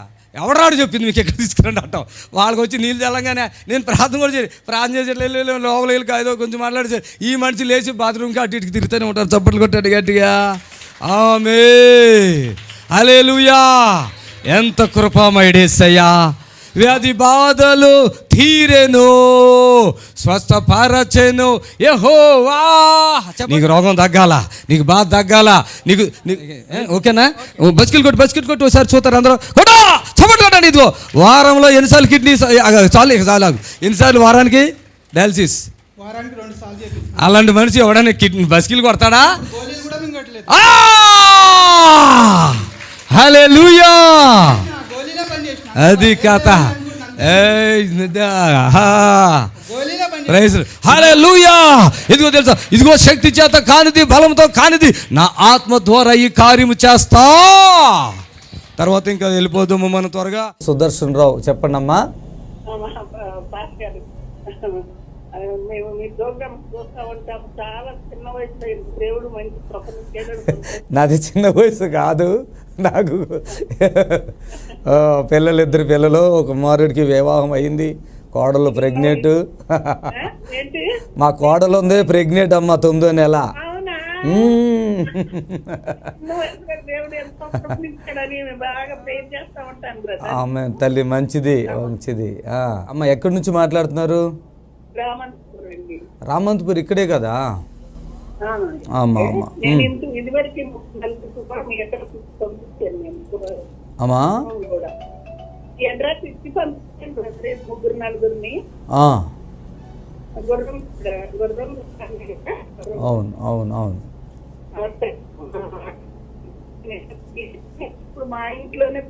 ఎవడాడు చెప్పింది మీకు ఎక్కడ తీసుకురండి అంటాం. వాళ్ళకి వచ్చి నీళ్ళు తెలంగానే నేను ప్రార్థన కూడా చేసి లోపల వెళ్ళి కాదో కొంచెం మాట్లాడేసారు. ఈ మనిషి లేచి బాత్రూమ్కి అటు ఇటుకి తిరుగుతూనే ఉంటారు. చప్పట్లు కొట్టాడు గట్టిగా. ఆమేన్, హల్లెలూయా. ఎంత కృపామయుడేసయ్యా. వ్యాధి బాధలు తీరెను, స్వస్థపరచెను యెహోవా. నీకు రోగం తగ్గాల, నీకు బాధ తగ్గాల, నీకు ఓకేనా? బస్కెట్ కొట్టు ఒకసారి చూస్తారు అందరూ. కొట్టా చప్పట్లు కొట్టండి. ఇదిగో వారంలో ఎన్నిసార్లు కిడ్నీ చాలు ఎన్నిసార్లు వారానికి డయాలసిస్? అలాంటి మనిషి ఎవడన్నా కిడ్నీ బస్కిల్ కొడతాడా? హల్లెలూయా, అది కథ. హల్లెలూయా. ఇదిగో తెలుసా, ఇదిగో శక్తి చేత కానిది, బలంతో కానిది, నా ఆత్మ ద్వారా ఈ కార్యము చేస్తా. తర్వాత ఇంకా వెళ్ళిపోదాము మనం త్వరగా. సుదర్శన్ రావు చెప్పండి అమ్మా. మేము మీ ప్రోగ్రామ్ చూస్తూ ఉంటాం. చాలా చిన్న వయసులో దేవుడు మంచి ప్రపంచం. నాది చిన్న వయసు కాదు, నాకు ఇద్దరు పిల్లలు, ఒక కుమారుడికి వివాహం అయింది, కోడలు ప్రెగ్నెంట్. మా కోడలు ఉంది ప్రెగ్నెంట్ అమ్మ, 9వ నెల. ఆమె తల్లి మంచిది. అమ్మ ఎక్కడి నుంచి మాట్లాడుతున్నారు? రామంతపూర్ ఇక్కడే కదా. అమ్మా అమ్మా నేను ఇదివరకు కూడా మీ అడ్రస్ పంపించాను నేను అమ్మా కూడా ఈ అడ్రస్ ఇచ్చి పంపించాను రేపు 3-4 గుర్రం. అవును అవును అవును. ఇప్పుడు మా ఇంట్లోనే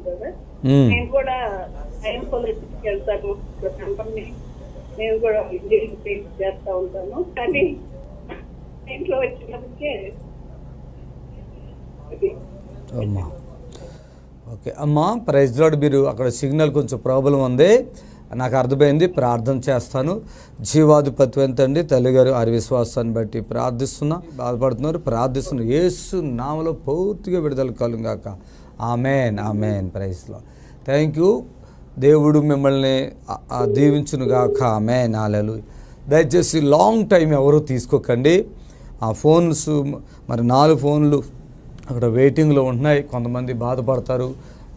కదా, నేను కూడా టైం పొలిటిక్కి వెళ్తాను కంపెనీ, నేను కూడా ఇంజనీరింగ్ చేస్తా ఉంటాను. కానీ ఇంట్లో వచ్చినప్పటికే అమ్మా ఓకే అమ్మా, ప్రైజ్ లార్డ్. మీరు అక్కడ సిగ్నల్ కొంచెం ప్రాబ్లం ఉంది, నాకు అర్థమైంది. ప్రార్థన చేస్తాను. జీవాధిపత్యం తండ్రి తల్లిగారు వారి విశ్వాసాన్ని బట్టి ప్రార్థిస్తున్నా, బాధపడుతున్నారు, ప్రార్థిస్తున్నారు. యేసు నామములో పూర్తిగా విడుదల కలుగాక. Amen amen. Praise Lord. Thank you. దేవుడు మిమ్మల్ని దీవించునుగాక. ఆమెన్. హల్లెలూయా. దయచేసి లాంగ్ టైం ఎవరు తీసుకోకండి. ఆ ఫోన్స్ మరి 4 ఫోన్లు అక్కడ వెయిటింగ్లో ఉంటున్నాయి. కొంతమంది బాధపడతారు,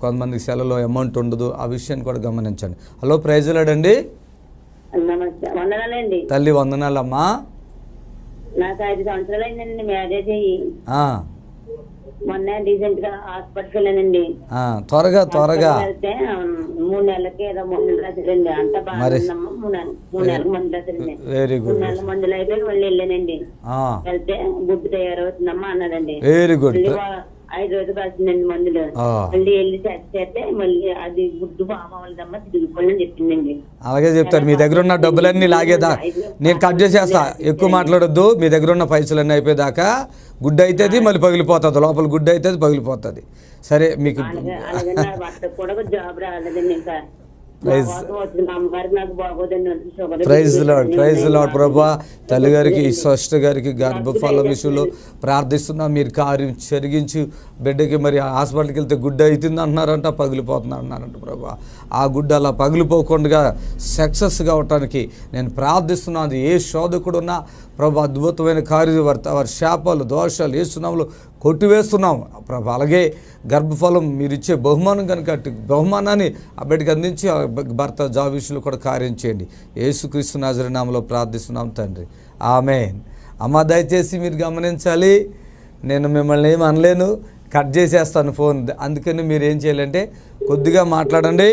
కొంతమంది సెలలో అమౌంట్ ఉండదు. ఆ విషయాన్ని కూడా గమనించండి. హలో, ప్రైజ్ లార్డ్ అండి. వందనాలండి తల్లి, వందనాలమ్మా. నాకు 5 సంవత్సరాలు అయిందండి మ్యారేజ్ అయ్యి. మొన్న రీసెంట్ గా హాస్పిటల్కి వెళ్ళానండి. త్వరగా వెళ్తే 3 నెలలకి ఏదో మందులు రాశారండి. అంతా బాగుందమ్మా. 3 నెలలకు మందులు రాశారండి. Very good. 3 నెలల మందులు అయిపోయి మళ్ళీ వెళ్ళానండి. వెళ్తే గుడ్డు తయారవుతుందమ్మా అన్నాడండి. Very good. 5 రోజులు రాసిందండి మందులు. మళ్ళీ వెళ్ళి చేస్తే మళ్ళీ అది గుడ్డు బాగోలేదమ్మా, తిరిగిపోయింది అని చెప్పిందండి. అలాగే చెప్తారు. మీ దగ్గర ఉన్న డబ్బులన్నీ లాగేదా? నేను కట్ చేసేస్తా, ఎక్కువ మాట్లాడొద్దు. మీ దగ్గర ఉన్న పైసలన్నీ అయిపోయేదాకా గుడ్డ అవుతుంది, మళ్ళీ పగిలిపోతుంది. లోపల గుడ్డ అవుతుంది, పగిలిపోతుంది. సరే, మీకు కూడా జాబ్ రాలేదండి. ఇంకా ప్రైజ్ లార్డ్, ప్రైజ్ లార్డ్. ప్రభా, తల్లిగారికి, సిస్టర్ గారికి గర్భఫలం విషయంలో ప్రార్థిస్తున్నా. మీరు కార్యం జరిగించి బిడ్డకి మరి హాస్పిటల్కి వెళ్తే గుడ్డ అవుతుంది అంటున్నారంట, పగిలిపోతుంది అంటున్నారంట. ప్రభా, ఆ గుడ్డ అలా పగిలిపోకుండా సక్సెస్ కావటానికి నేను ప్రార్థిస్తున్నాను. ఏ శోధకుడు ఉన్నా ప్రభా, అద్భుతమైన కార్యం వారి శాపాలు దోషాలు యేసునామములో కొట్టివేస్తున్నాం ప్రభా. అలాగే గర్భఫలం మీరు ఇచ్చే బహుమానం కనుక బహుమానాన్ని ఆ బిడ్డకి అందించి భర్త జాబ్ విషయంలో కూడా కార్యం చేయండి. యేసుక్రీస్తు నాజరేయుని నామములో ప్రార్థిస్తున్నాం తండ్రి. ఆమేన్. అమ్మ, దయచేసి మీరు గమనించాలి, నేను మిమ్మల్ని ఏమి అనలేను, కట్ చేసేస్తాను ఫోన్. అందుకని మీరు ఏం చేయాలంటే కొద్దిగా మాట్లాడండి.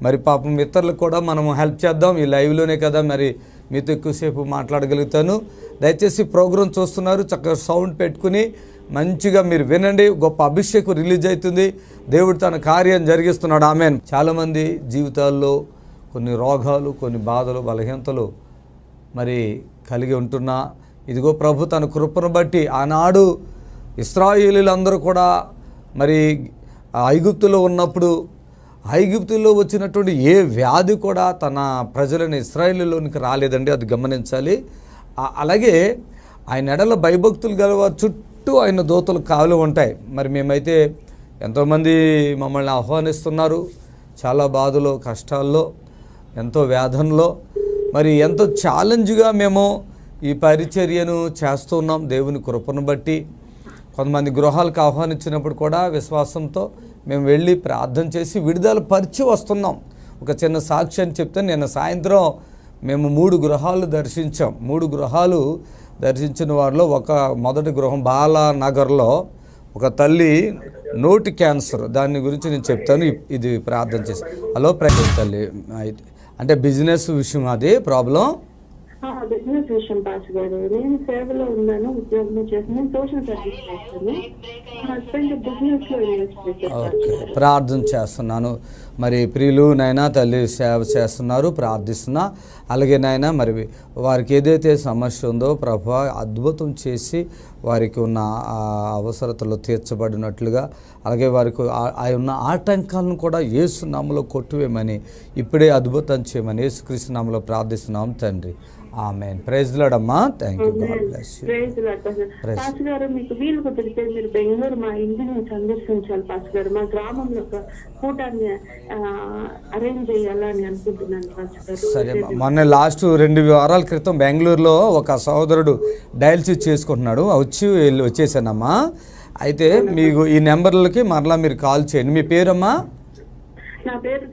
మరి పాపం ఇతరులకు కూడా మనం హెల్ప్ చేద్దాం. ఈ లైవ్లోనే కదా మరి మీతో ఎక్కువసేపు మాట్లాడగలుగుతాను. దయచేసి ప్రోగ్రాం చూస్తున్నారు, చక్కగా సౌండ్ పెట్టుకుని మంచిగా మీరు వినండి. గొప్ప అభిషేకం రిలీజ్ అవుతుంది. దేవుడు తన కార్యం జరిగిస్తున్నాడు. ఆమేన్. చాలామంది జీవితాల్లో కొన్ని రోగాలు, కొన్ని బాధలు, బలహీనతలు మరి కలిగి ఉంటున్నా, ఇదిగో ప్రభు తన కృపను బట్టి ఆనాడు ఇశ్రాయేలీయులందరూ కూడా మరి ఐగుప్తులో ఉన్నప్పుడు ఐగుప్తులో వచ్చినటువంటి ఏ వ్యాధి కూడా తన ప్రజలను ఇశ్రాయేలులోనికి రాలేదండి. అది గమనించాలి. అలాగే ఆయన ఎడల భయభక్తులు గలవారు చుట్టూ ఆయన దూతలు కావులు ఉంటాయి. మరి మేమైతే ఎంతోమంది మమ్మల్ని ఆహ్వానిస్తున్నారు, చాలా బాధలో, కష్టాల్లో, ఎంతో వేదనలో, మరి ఎంతో ఛాలెంజ్గా మేము ఈ పరిచర్యను చేస్తున్నాం దేవుని కృపను బట్టి. కొంతమంది గృహాలకు ఆహ్వానించినప్పుడు కూడా విశ్వాసంతో మేము వెళ్ళి ప్రార్థన చేసి విడుదల పరిచి వస్తున్నాం. ఒక చిన్న సాక్ష్యాన్ని చెప్తే, నిన్న సాయంత్రం మేము 3 గృహాలు దర్శించాం. 3 గృహాలు దర్శించిన వారిలో మొదటి గృహం బాలానగర్లో ఒక తల్లి నోటి క్యాన్సర్, దాని గురించి నేను చెప్తాను. ఇది ప్రార్థన చేసి. హలో, తల్లి, అంటే బిజినెస్ విషయం అది ప్రాబ్లం. బిజినెస్ విషయం పాస్ గారు, నేను సేవలో ఉన్నాను, ఉద్యోగం చేస్తున్నాను, సోషల్ సర్వీస్ చేస్తాను. హస్బెండ్ బిజినెస్ లో ఇన్వెస్ట్ చేస్తాను. ఓకే, ప్రార్థన చేస్తున్నాను. మరి ప్రియులు నాయన తల్లి సేవ చేస్తున్నారు, ప్రార్థిస్తున్నా. అలాగే నాయన మరి వారికి ఏదైతే సమస్య ఉందో ప్రభా అద్భుతం చేసి వారికి ఉన్న అవసరతలు తీర్చబడినట్లుగా, అలాగే వారికి ఉన్న ఆటంకాలను కూడా యేసు నామములో కొట్టివేయమని, ఇప్పుడే అద్భుతం చేయమని యేసుక్రీస్తు నామములో ప్రార్థిస్తున్నాం తండ్రి. ఆమేన్. ప్రైజ్ లార్డ్ అమ్మా. Thank you. God bless you. Praise Lord. Pastor గారు, మీకు వీలు కుదిరితే మీరు బెంగళూరు మా ఇంటిని సందర్శించాలి పాస్టర్ గారు. మా గ్రామంలో ఒక కూటాన్ని అరేంజ్ చేయాలని అనుకుంటున్నాను పాస్టర్ గారు. సరే, మొన్న లాస్ట్ 2 వారాల క్రితం బెంగళూరులో ఒక సహోదరుడు డయాలసిస్ చేసుకుంటున్నాడు, వచ్చేసానమ్మా. అయితే మీకు ఈ నెంబర్లకి మరలా మీరు కాల్ చేయండి. మీ పేరమ్మా? నా పేరు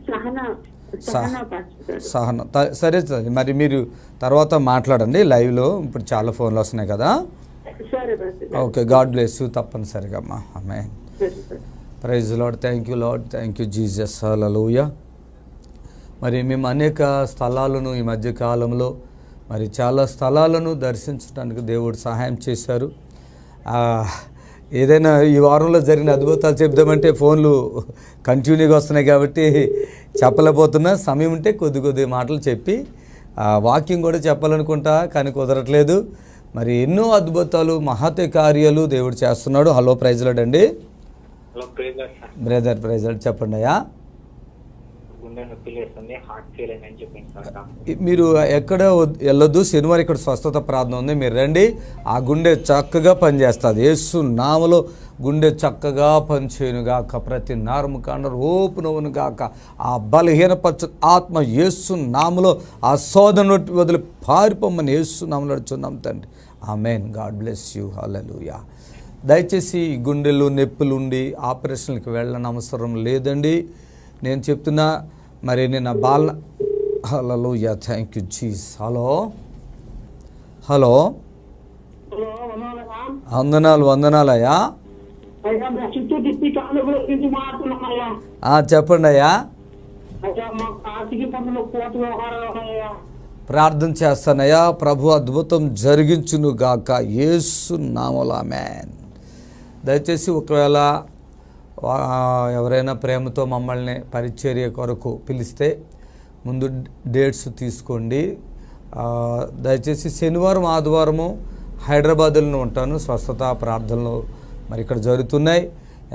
సహనా. సరే, మరి మీరు తర్వాత మాట్లాడండి లైవ్లో. ఇప్పుడు చాలా ఫోన్లు వస్తున్నాయి కదా. సరే brother. Okay, God bless you. తప్పనిసరిగా అమ్మా. Amen. Praise Lord. Thank you Lord. Thank you Jesus. Hallelujah. మరి మేము అనేక స్థలాలను ఈ మధ్య కాలంలో మరి చాలా స్థలాలను దర్శించడానికి దేవుడు సహాయం చేశారు. ఏదైనా ఈ వారంలో జరిగిన అద్భుతాలు చెప్దామంటే ఫోన్లు కంటిన్యూగా వస్తున్నాయి కాబట్టి చెప్పలేకపోతున్నా. సమయం ఉంటే కొద్ది మాటలు చెప్పి వాక్యం కూడా చెప్పాలనుకుంటా, కానీ కుదరట్లేదు. మరి ఎన్నో అద్భుతాలు, మహత్య కార్యాలు దేవుడు చేస్తున్నాడు. హలో, ప్రైజ్ లార్డ్ అండి. Brother, praise Lord. చెప్పండి అయ్యా. మీరు ఎక్కడ వెళ్ళొద్దు, శనివారం ఇక్కడ స్వస్థత ప్రార్థన ఉంది, మీరు రండి. ఆ గుండె చక్కగా పనిచేస్తుంది. యేసు నామములో గుండె చక్కగా పనిచేయునుగాక, ప్రతి నరము కండ ఓపునవును గాక. ఆ బలహీనపరచు ఆత్మ యేసు నామములో ఆ శోధన వదిలి పారిపోమని యేసు నామములో అడుగుచున్నాం తండ్రి. Amen. God bless you. Hallelujah. దయచేసి గుండెలు నొప్పులు ఉండి ఆపరేషన్కి వెళ్ళని అవసరం లేదండి. నేను చెప్తున్నా, మరి నేను Bala. Hallelujah. Thank you Jesus. Hello hello, వందనాలయ్యా. చెప్పండి అయ్యా. ప్రార్థన చేస్తానయ్యా. ప్రభు అద్భుతం జరిగించును గాక, యేసు నామములో. ఆమేన్. దయచేసి ఒకవేళ ఎవరైనా ప్రేమతో మమ్మల్ని పరిచర్య కొరకు పిలిస్తే ముందు డేట్స్ తీసుకోండి. దయచేసి శనివారం ఆదివారము హైదరాబాద్లో ఉంటాను. స్వస్థత ప్రార్థనలు మరి ఇక్కడ జరుగుతున్నాయి.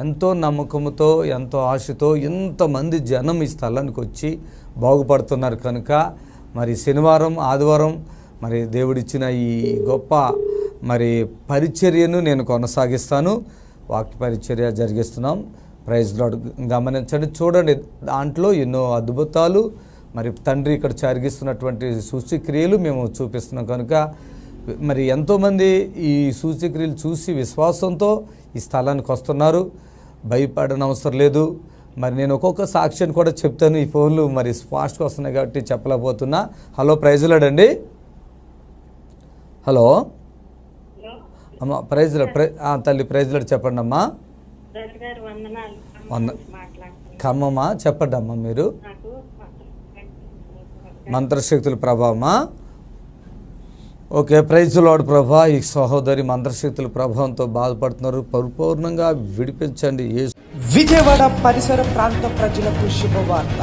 ఎంతో నమ్మకంతో, ఎంతో ఆశతో ఎంతమంది జనం ఈ స్థలానికి వచ్చి బాగుపడుతున్నారు కనుక మరి శనివారం ఆదివారం మరి దేవుడిచ్చిన ఈ గొప్ప మరి పరిచర్యను నేను కొనసాగిస్తాను. వాక్య పరిచర్య జరిగిస్తున్నాం. Praise lord. గమనించండి, చూడండి, దాంట్లో ఎన్నో అద్భుతాలు మరి తండ్రి ఇక్కడ జరిగిస్తున్నటువంటి సూచక్రియలు మేము చూపిస్తున్నాం కనుక మరి ఎంతోమంది ఈ సూచక్రియలు చూసి విశ్వాసంతో ఈ స్థలానికి వస్తున్నారు. భయపడని అవసరం లేదు. మరి నేను ఒక్కొక్క సాక్ష్యాన్ని కూడా చెప్తాను. ఈ ఫోన్లు మరి ఫాస్ట్గా వస్తున్నాయి కాబట్టి చెప్పలేకపోతున్నా. హలో, ప్రైజ్ లార్డ్ అండి. హలో అమ్మ, ప్రైజ్ లార్డ్. తల్లి, ప్రైజ్ లార్డ్. చెప్పండి అమ్మా. ఖమ్మమ్మా, చెప్పండి అమ్మా. మీరు మంత్రశక్తుల ప్రభావమా? Okay, praise Lord. ప్రభా, ఈ సహోదరి మంత్రశక్తుల ప్రభావంతో బాధపడుతున్నారు, పరిపూర్ణంగా విడిపించండి. విజయవాడ పరిసర ప్రాంత ప్రజలకు శుభవార్త.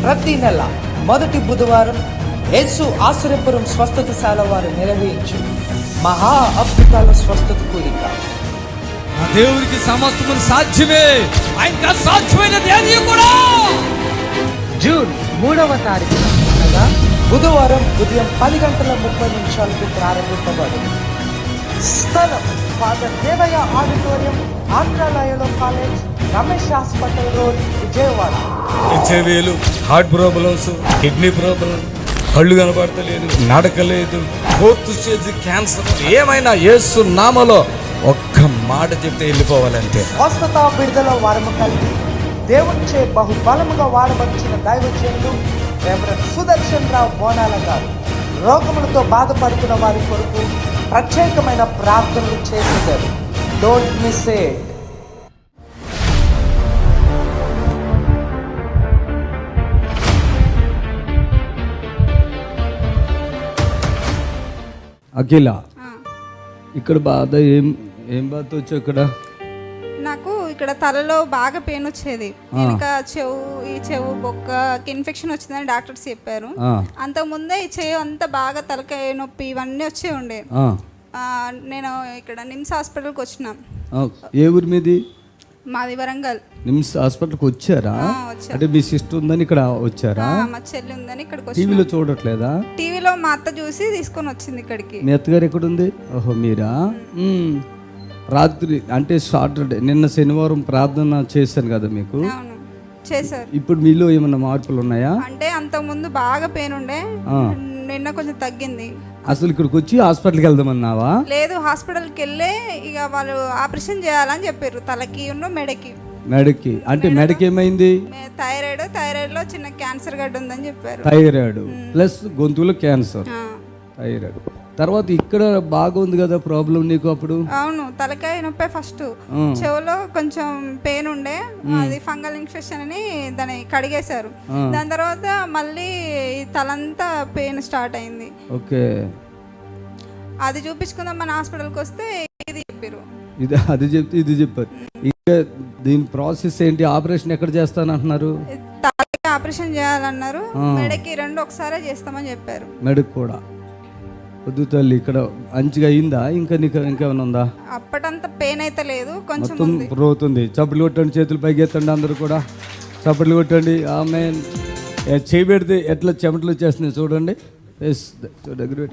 ప్రతి నెల మొదటి బుధవారం యేసు ఆశ్రయపురం స్వస్థతశాల వారు నిర్వహించు మహా అద్భుతాల స్వస్థత కూడిక. దేవునికి సమస్తము సాధ్యమే, ఆయన సాధ్యమైనది ఏది కూడా. జూన్ 3వ తారీఖున అనగా బుధవారం ఉదయం 10:30 ప్రారంభింపబడింది. స్థలం ఫాదర్ దేవయ్య ఆడిటోరియం, ఆంధ్రాలయలో college, Ramesh hospital road, Vijayawada. హెచ్ఐవీలు, హార్ట్ ప్రాబ్లమ్స్, కిడ్నీ ప్రాబ్లం, కళ్ళు కనబడతలేదు, నడకలేదు, 4th స్టేజ్ క్యాన్సర్, ఏమైనా యేసు నామములో ఒక్క మాట చెప్తే వెళ్ళిపోవాలంటే స్వస్థత, విడుదల వరము కలిగి దేవునిచే బహుబలముగా వాడబడిన దైవజనులు రెవరెండ్ సుదర్శన్ రావు బోనాల గారు రోగములతో బాధపడుతున్న వారి కొరకు ప్రత్యేకమైన ప్రార్థనలు చేసేదారు. Don't miss it. అఖిల, ఇక్కడ బాధ ఏం బాధ వచ్చావు? ఇక్కడ నాకు ఇక్కడ తలలో బాగా పెయిన్ వచ్చేది. ఇంకా చెవు బొక్కకి ఇన్ఫెక్షన్ వచ్చిందని డాక్టర్స్ చెప్పారు. అంతకు ముందే ఈ చెవు అంతా బాగా తలకాయ నొప్పి ఇవన్నీ వచ్చే ఉండే. నేను ఇక్కడ నిమ్స్ హాస్పిటల్కి వచ్చిన. ఏ ఊరి మీది? మాది వరంగల్. నిమ్స్ హాస్పిటల్కి వచ్చారా? అంటే మీ సిస్టర్ ఉందని ఇక్కడ వచ్చారా? మా చెల్లి ఉందని ఇక్కడికి వచ్చి. టీవీలో చూడట్లేదా? టీవీలో మా అత్త చూసి తీసుకొని వచ్చింది ఇక్కడికి. మీ అత్తగారు ఎక్కడుంది? ఓహో, మీరా? రాత్రి అంటే సాటర్డే, నిన్న శనివారం ప్రార్థన చేశాను కదా మీకు. చేశారు. ఇప్పుడు మీలో ఏమన్నా మార్పులు ఉన్నాయా? అంటే అంతకుముందు బాగా పెయిన్ ఉండే, నిన్న కొంచెం తగ్గింది. అసలు ఇక్కడికి వచ్చి హాస్పిటల్కి వెళ్దామన్నావా? లేదు, హాస్పిటల్కి వెళ్ళే ఇక వాళ్ళు ఆపరేషన్ చేయాలని చెప్పారు తలకి ఉన్న మెడకి. మెడకి అంటే మెడకి ఏమైంది? థైరాయిడ్ లో చిన్న క్యాన్సర్ గడ్డ ఉందని చెప్పారు. థైరాయిడ్ ప్లస్ గొంతులో క్యాన్సర్. థైరాయిడ్ తర్వాత ఇక్కడ బాగుంది కదా ప్రాబ్లం నీకు అప్పుడు? అవును, తలకాయ నొప్పి ఫస్ట్. చెవులో కొంచెం పెయిన్ ఉండే, అది ఫంగల్ ఇన్ఫెక్షన్ అని దాన్ని కడిగేశారు. దాని తర్వాత మళ్ళీ తలంతా పెయిన్ స్టార్ట్ అయింది. ఓకే, అది చూపించుకుందాం మన హాస్పిటల్కి వస్తే ఇది చెప్పారు, అది చెప్తే ఇది చెప్పారు. ఇంకా దీని ప్రాసెస్ ఏంటి? ఆపరేషన్ ఎక్కడ చేస్తానంటున్నారు? తలకి ఆపరేషన్ చేయాలన్నారు, మెడకి 2 ఒకసారి చేస్తామని చెప్పారు. మెడకు కూడా వద్దు తల్లి. ఇక్కడ మంచిగా అయిందా? ఇంకా నీకు ఇంకేమైనా ఉందా? అప్పటంత పెయిన్ అయితే లేదు, కొంచెం మొత్తం రోతుంది. చప్పట్లు కొట్టండి, చేతులు పైకి ఎత్తండి అందరూ కూడా, చప్పట్లు కొట్టండి. ఆమె చేయి పెడితే ఎట్లా చెమటలు వచ్చేస్తున్నాయి చూడండి. దగ్గర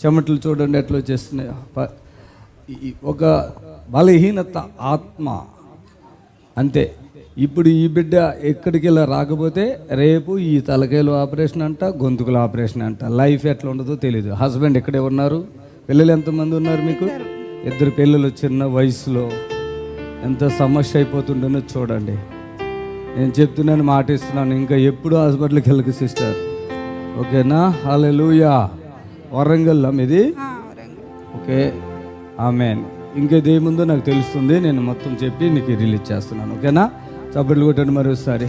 చెమటలు చూడండి ఎట్లా వచ్చేస్తున్నాయి. ఒక బలహీనత ఆత్మ అంతే. ఇప్పుడు ఈ బిడ్డ ఎక్కడికి ఇలా రాకపోతే రేపు ఈ తలకాయలు ఆపరేషన్ అంట, గొంతుకుల ఆపరేషన్ అంట. లైఫ్ ఎట్లా ఉండదో తెలీదు. హస్బెండ్ ఎక్కడే ఉన్నారు? పిల్లలు ఎంతమంది ఉన్నారు మీకు? 2 పిల్లలు చిన్న వయసులో. ఎంత సమస్య అయిపోతుండేనో చూడండి. నేను చెప్తున్నాను, మాట ఇస్తున్నాను, ఇంకా ఎప్పుడు హాస్పిటల్కి వెళ్ళకు సిస్టర్, ఓకేనా? హల్లెలూయా. వరంగల్ మీది? ఓకే, ఆమేన్. ఇంకేదేముందో నాకు తెలుస్తుంది, నేను మొత్తం చెప్పి నీకు రిలీజ్ చేస్తున్నాను, ఓకేనా? చప్పట్లు కొట్టండి మరోసారి.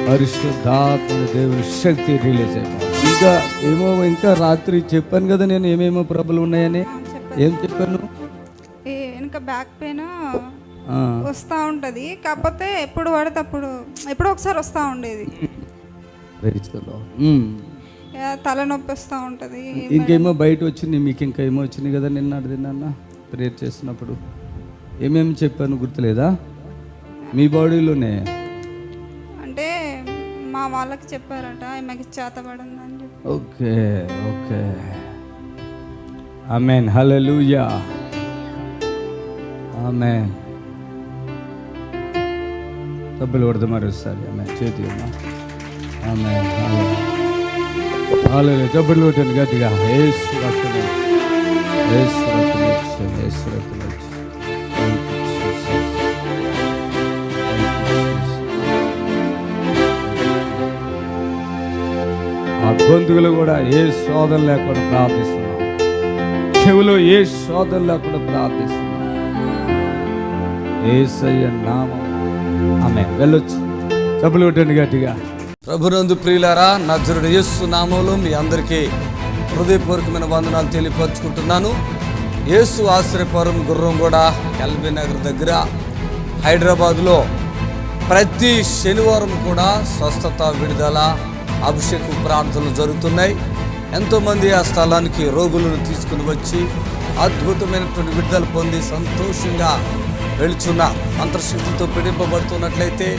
పరిశుద్ధాత్మ దేవుని శక్తి రిలీజ్ అయిపోయింది. ఇంకా రాత్రి చెప్పాను కదా నేను ఏమేమో ప్రాబ్లం ఉన్నాయని. ఏం చెప్పాను? ఇంకా బ్యాక్ పెయిన్ వస్తూ ఉంటుంది, కాకపోతే ఎప్పుడు పడితే అప్పుడు ఎప్పుడో ఒకసారి వస్తూ ఉండేది. తలనొప్పి వస్తూ ఉంటుంది. ఇంకేమో బయట వచ్చింది మీకు, ఇంకా ఏమో వచ్చింది కదా నిన్న ప్రేయర్ చేస్తున్నప్పుడు. ఏమేమి చెప్పాను గుర్తులేదా? మీ బాడీలోనే అంటే మా వాళ్ళకి చెప్పారట, ఆమెకి చేతబడిందని చెప్పి. ఓకే ఓకే, ఆమేన్. హల్లెలూయా, ఆమేన్. సబ్బులు కొడదాం మరోసారి. ఆమేన్. చేతి అమ్మా. ఆమేన్. హల్లెలూయా. సబ్బులు కొట్టండి గట్టిగా. యేసు రక్తమే, యేసు రక్తమే, యేసు రక్తమే. ఆ గొంతుకులు కూడా ఏ శోధన లేకుండా ప్రార్థిస్తున్నాం, చెవులో ఏ శోధన లేకుండా ప్రార్థిస్తున్నాం. యేసయ్య నామం. ఆమేన్. వెళ్ళొచ్చు. చప్పట్లు కొట్టండి గట్టిగా. ప్రభునందు ప్రియులారా, నజరుడు యేసు నామములో మీ అందరికీ హృదయపూర్వకమైన వందనాలు తెలియపరుచుకుంటున్నాను. యేసు ఆశ్రయపురం గుర్రంగూడ ఎల్బీ నగర్ దగ్గర హైదరాబాద్లో ప్రతి శనివారం కూడా స్వస్థత, విడుదల, అభిషేక ప్రార్థనలు జరుగుతున్నాయి. ఎంతోమంది ఆ స్థలానికి రోగులను తీసుకుని వచ్చి అద్భుతమైనటువంటి విడుదల పొంది సంతోషంగా వెళుచున్న, మంత్రశక్తులతో పీడింపబడుతున్నట్లయితే,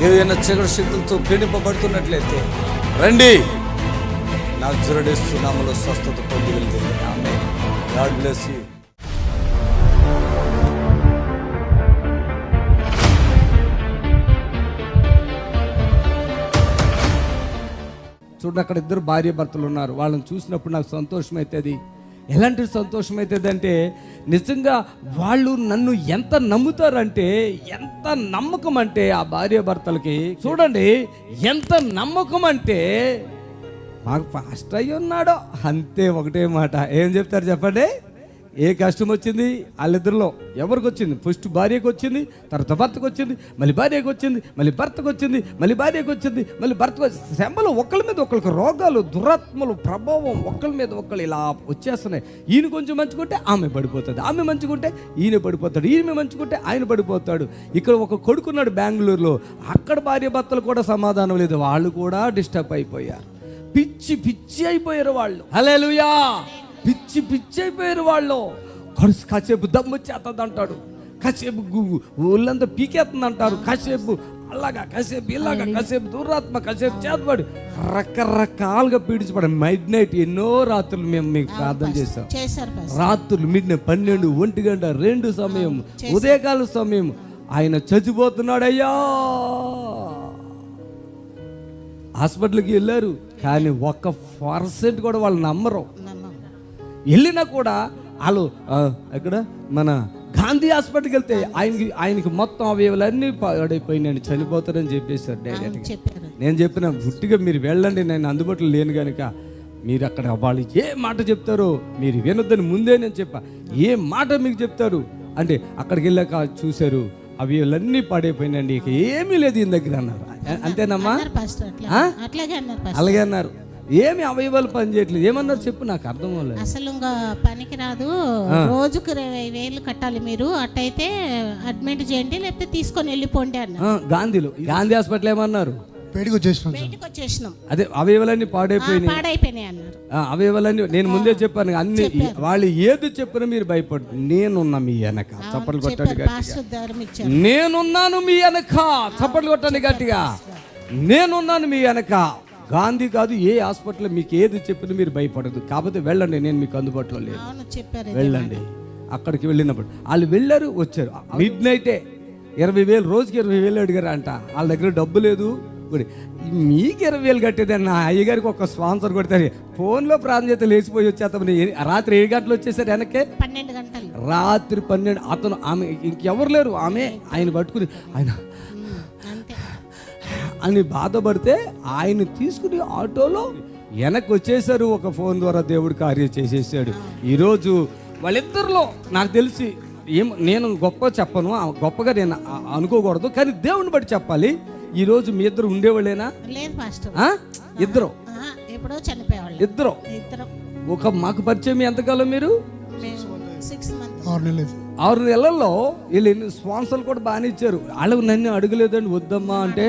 ఏదైనా చీకటి శక్తులతో పీడింపబడుతున్నట్లయితే రండి, నజరేయుడు యేసు నామములో స్వస్థత పొంది వెళ్తుంది. ఆమేన్. God bless you. చూడండి, అక్కడ 2 భార్య భర్తలు ఉన్నారు. వాళ్ళని చూసినప్పుడు నాకు సంతోషం అవుతుంది. ఎలాంటి సంతోషం అవుతుంది అంటే, నిజంగా వాళ్ళు నన్ను ఎంత నమ్ముతారంటే, ఎంత నమ్మకం అంటే ఆ భార్య భర్తలకి చూడండి ఎంత నమ్మకం అంటే, మాకు ఫాస్ట్ అయ్యి ఉన్నాడో అంతే. ఒకటే మాట ఏం చెప్తారు చెప్పండి? ఏ కష్టం వచ్చింది వాళ్ళిద్దరిలో ఎవరికి వచ్చింది? ఫస్ట్ భార్యకు వచ్చింది, తర్వాత భర్తకు వచ్చింది, మళ్ళీ భార్యకు వచ్చింది, మళ్ళీ భర్తకు వచ్చింది, మళ్ళీ భార్యకు వచ్చింది, మళ్ళీ భర్తకు వచ్చింది. శ్రమలు ఒకళ్ళ మీద ఒకళ్ళకి, రోగాలు, దురాత్మలు, ప్రభావం ఒకళ్ళ మీద ఒకళ్ళు ఇలా వచ్చేస్తున్నాయి. ఈయన కొంచెం మంచుకుంటే ఆమె పడిపోతుంది, ఆమె మంచుకుంటే ఈయన పడిపోతాడు, ఈయన మంచుకుంటే ఆయన పడిపోతాడు. ఇక్కడ ఒక కొడుకున్నాడు బెంగళూరులో, అక్కడ భార్య భర్తలు కూడా సమాధానం లేదు, వాళ్ళు కూడా డిస్టర్బ్ అయిపోయారు. పిచ్చి పిచ్చి అయిపోయారు వాళ్ళు. హల్లెలూయా. పిచ్చి పిచ్చి అయిపోయారు వాళ్ళు. కాసేపు దమ్ము చేస్తుంది అంటాడు, కాసేపు ఊళ్ళంతా పీకేస్తుంది అంటారు, కాసేపు అలాగా, కాసేపు ఇలాగా, కాసేపు దురాత్మ, కాసేపు చేతపడి రకరకాలుగా పీడించబడి మిడ్ నైట్ ఎన్నో రాత్రులు మేము మీకు ప్రార్థన చేశాం. రాత్రులు మిడ్ నైట్ 12, 1 గంట, 2 సమయం, ఉదయకాల సమయం. ఆయన చచ్చిపోతున్నాడయ్యా. హాస్పిటల్కి వెళ్ళారు, కానీ 1% కూడా వాళ్ళు నమ్మరు. వెళ్ళినా కూడా వాళ్ళు ఎక్కడ మన గాంధీ హాస్పిటల్కి వెళ్తే ఆయనకి మొత్తం అవయవాలన్నీ పాడైపోయి నేను చనిపోతానని చెప్పేశారు డైరెక్ట్గా. నేను చెప్పిన గుట్టిగా మీరు వెళ్ళండి, నేను అందుబాటులో లేను కనుక మీరు అక్కడ వాళ్ళు ఏ మాట చెప్తారో మీరు వినొద్దని ముందే నేను చెప్పా. ఏ మాట మీకు చెప్తారు అంటే అక్కడికి వెళ్ళాక చూశారు అవి అన్నీ పాడైపోయినండి, ఇక ఏమీ లేదు ఈయన దగ్గర అన్నారు. అంతేనమ్మా? అలాగే అన్నారు. ఏమి అవయవాలు పని చేయట్లేదు. ఏమన్నారు చెప్పు, నాకు అర్థం అవ్వలేదు. అసలు ఇంకా పనికి రాదు, రోజుకు 20,000 కట్టాలి మీరు, అట్టయితే అడ్మిట్ చేయండి లేకపోతే తీసుకొని వెళ్ళిపోండి అన్న. గాంధీ హాస్పిటల్ ఏమన్నారు? బయటకు వచ్చేసినాం. అదే అవయవాలన్నీ పాడైపోయినాయి అన్నారు. అవయవాలన్నీ నేను ముందే చెప్పాను. అన్ని వాళ్ళు ఏది చెప్పినా మీరు భయపడు. నేనున్నా మీ వెనక, చప్పట్లు కొట్టండి గట్టిగా. నేనున్నాను మీ వెనక, చప్పట్లు కొట్టండి గట్టిగా. నేనున్నాను మీ వెనక. గాంధీ కాదు, ఏ హాస్పిటల్ మీకు ఏది చెప్పినా మీరు భయపడదు. కాకపోతే వెళ్ళండి, నేను మీకు అందుబాటులో లేదు. వెళ్ళండి. అక్కడికి వెళ్ళినప్పుడు వాళ్ళు వెళ్ళారు, వచ్చారు. మిడ్-నైటే 20,000, రోజుకి 20,000 అడిగారు అంట. వాళ్ళ దగ్గర డబ్బు లేదు. మీకు 20,000 కట్టేదని నా అయ్యగారికి ఒక స్పాన్సర్ కొడతారు. ఫోన్లో ప్రార్థన చేస్తే లేచిపోయి వచ్చేస్తామని. రాత్రి 7 గంటలు వచ్చేసారు వెనక్కే. 12 గంటలు రాత్రి 12. అతను ఆమె ఇంకెవరు లేరు, ఆమె ఆయన పట్టుకుని ఆయన అని బాధపడితే ఆయన తీసుకుని ఆటోలో వెనక్కి వచ్చేసారు. ఒక ఫోన్ ద్వారా దేవుడు కార్యం చేసేసాడు. ఈరోజు వాళ్ళిద్దరిలో నాకు తెలిసి నేను గొప్ప చెప్పను, గొప్పగా నేను అనుకోకూడదు, కానీ దేవుని బట్టి చెప్పాలి. ఈరోజు మీ ఇద్దరు ఉండేవాళ్ళేనా? లేదు పాస్టర్. ఇద్దరు ఎప్పుడో చనిపోయేవాళ్ళు. ఇద్దరు. ఒక మాకు పరిచయం ఎంతకాలం? మీరు 6 months. 6 నెలల్లో వీళ్ళు స్పాన్సర్లు కూడా బాగానే ఇచ్చారు. వాళ్ళు నన్ను అడగలేదండి, వద్దమ్మా అంటే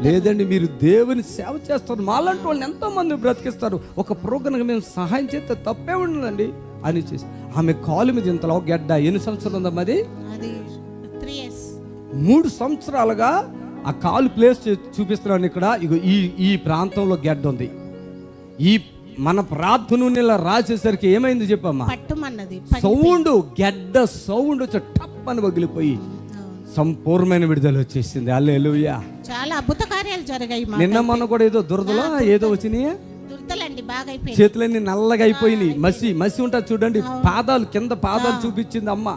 లేదండి మీరు దేవుని సేవ చేస్తారు, మాలాంటి వాళ్ళని ఎంతో మంది బ్రతికిస్తారు, ఒక ప్రోగ్రాంకి మేము సహాయం చేస్తే తప్పే ఉండదండి అని చేసి. ఆమె కాలు మీద ఇంతలో గడ్డ. ఎన్ని సంవత్సరాలు ఉందమ్మా అది? 3 years. 3 సంవత్సరాలుగా ఆ కాలు ప్లేస్ చూపిస్తున్నాను ఇక్కడ. ఇగో ఈ ప్రాంతంలో గడ్డ ఉంది. ఈ మన ప్రార్థన ఇలా రాసేసరికి ఏమైంది చెప్పమ్మా? సౌండ్, గడ్డ సౌండ్ వచ్చి టప్ అని పగిలిపోయి సంపూర్ణమైన విడుదల వచ్చేసింది. హల్లెలూయా. చాలా అద్భుత కార్యాలు జరిగాయి. నిన్న మొన్న కూడా ఏదో దురదలో ఏదో వచ్చినాయి, చేతులన్నీ నల్లగా అయిపోయినాయి. మసి ఉంటుంది చూడండి. పాదాలు కింద పాదాలు చూపించింది అమ్మ.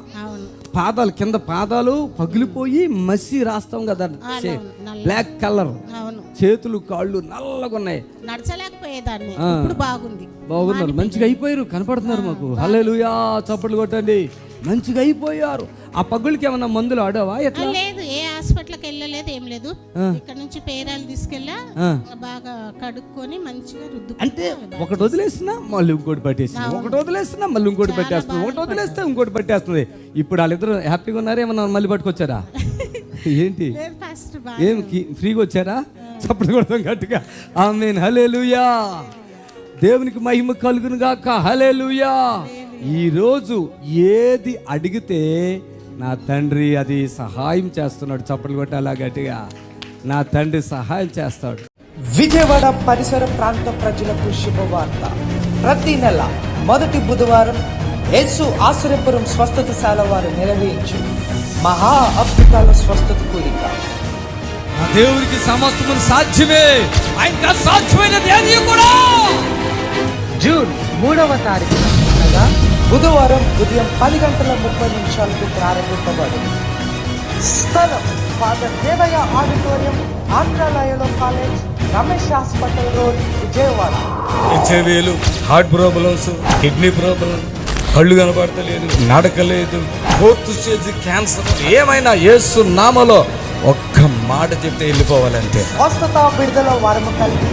పాదాలు కింద పాదాలు పగిలిపోయి మసి రాస్తాం కదా, బ్లాక్ కలర్. చేతులు కాళ్ళు నల్లగా ఉన్నాయి. నడచలేకపోయేదాన్ని. ఇప్పుడు బాగున్నారు, మంచిగా అయిపోయారు, కనపడుతున్నారు మాకు. హల్లెలూయా. చప్పట్లు కొట్టండి. మంచిగా అయిపోయారు. ఆ పగులకి ఏమన్నా మందులు ఆడావా? ఎట్లా? లేదు, ఏ హాస్పిటల్కి వెళ్ళలేదు, ఏం లేదు. ఇక్కడ నుంచి పేరాలు తీసుకెళ్ళా, బాగా కడుక్కొని మంచిగా రుద్దు. అంటే ఒకటి వదిలేస్తున్నా మళ్ళీ ఇంకోటి పట్టేస్తుంది, ఒకటి వదిలేస్తున్నా మళ్ళీ ఇంకోటి పట్టేస్తుంది, ఒకటి వదిలేస్తే ఇంకోటి పట్టేస్తుంది. ఇప్పుడు వాళ్ళిద్దరు హ్యాపీగా ఉన్నారు. ఏమన్నా మళ్ళీ పట్టుకొచ్చారా ఏంటి? ఏం ఫ్రీగా వచ్చారా? చప్పట్లు కొడతాం గట్టిగా. ఆమేన్. హల్లెలూయా. దేవునికి మహిమ కలుగును గాక. హల్లెలూయా. ఈరోజు ఏది అడిగితే నా తండ్రి అది సహాయం చేస్తున్నాడు. చప్పట్లు కొట్టాలా గట్టిగా. నా తండ్రి సహాయం చేస్తాడు. విజయవాడ పరిసర ప్రాంత ప్రజలకు శుభవార్త. ప్రతి నెల మొదటి బుధవారం యేసు ఆశ్రయపురం స్వస్థతశాల వారు నిర్వహించు మహా అద్భుతాల స్వస్థత కూడిక. దేవునికి సమస్తము సాధ్యమే, ఆయన సాధ్యమైనది ఏది కూడా. జూన్ 3వ తారీఖున అనగా బుధవారం ఉదయం 10:30 ప్రారంభింపబడింది. స్థలం ఫాదర్ దేవయ్య ఆడిటోరియం, ఆంధ్రాలయలో college, Ramesh hospital road, Vijayawada. హెచ్ఐవీలు, హార్ట్ ప్రాబ్లమ్స్, కిడ్నీ ప్రాబ్లం, కళ్ళు కనబడతలేదు, నడకలేదు, 4th స్టేజ్ క్యాన్సర్, ఏమైనా యేసు నామములో ఒక్క మాట చెప్తే వెళ్ళిపోవాలంటే. స్వస్థత, విడుదల వరము కలిగి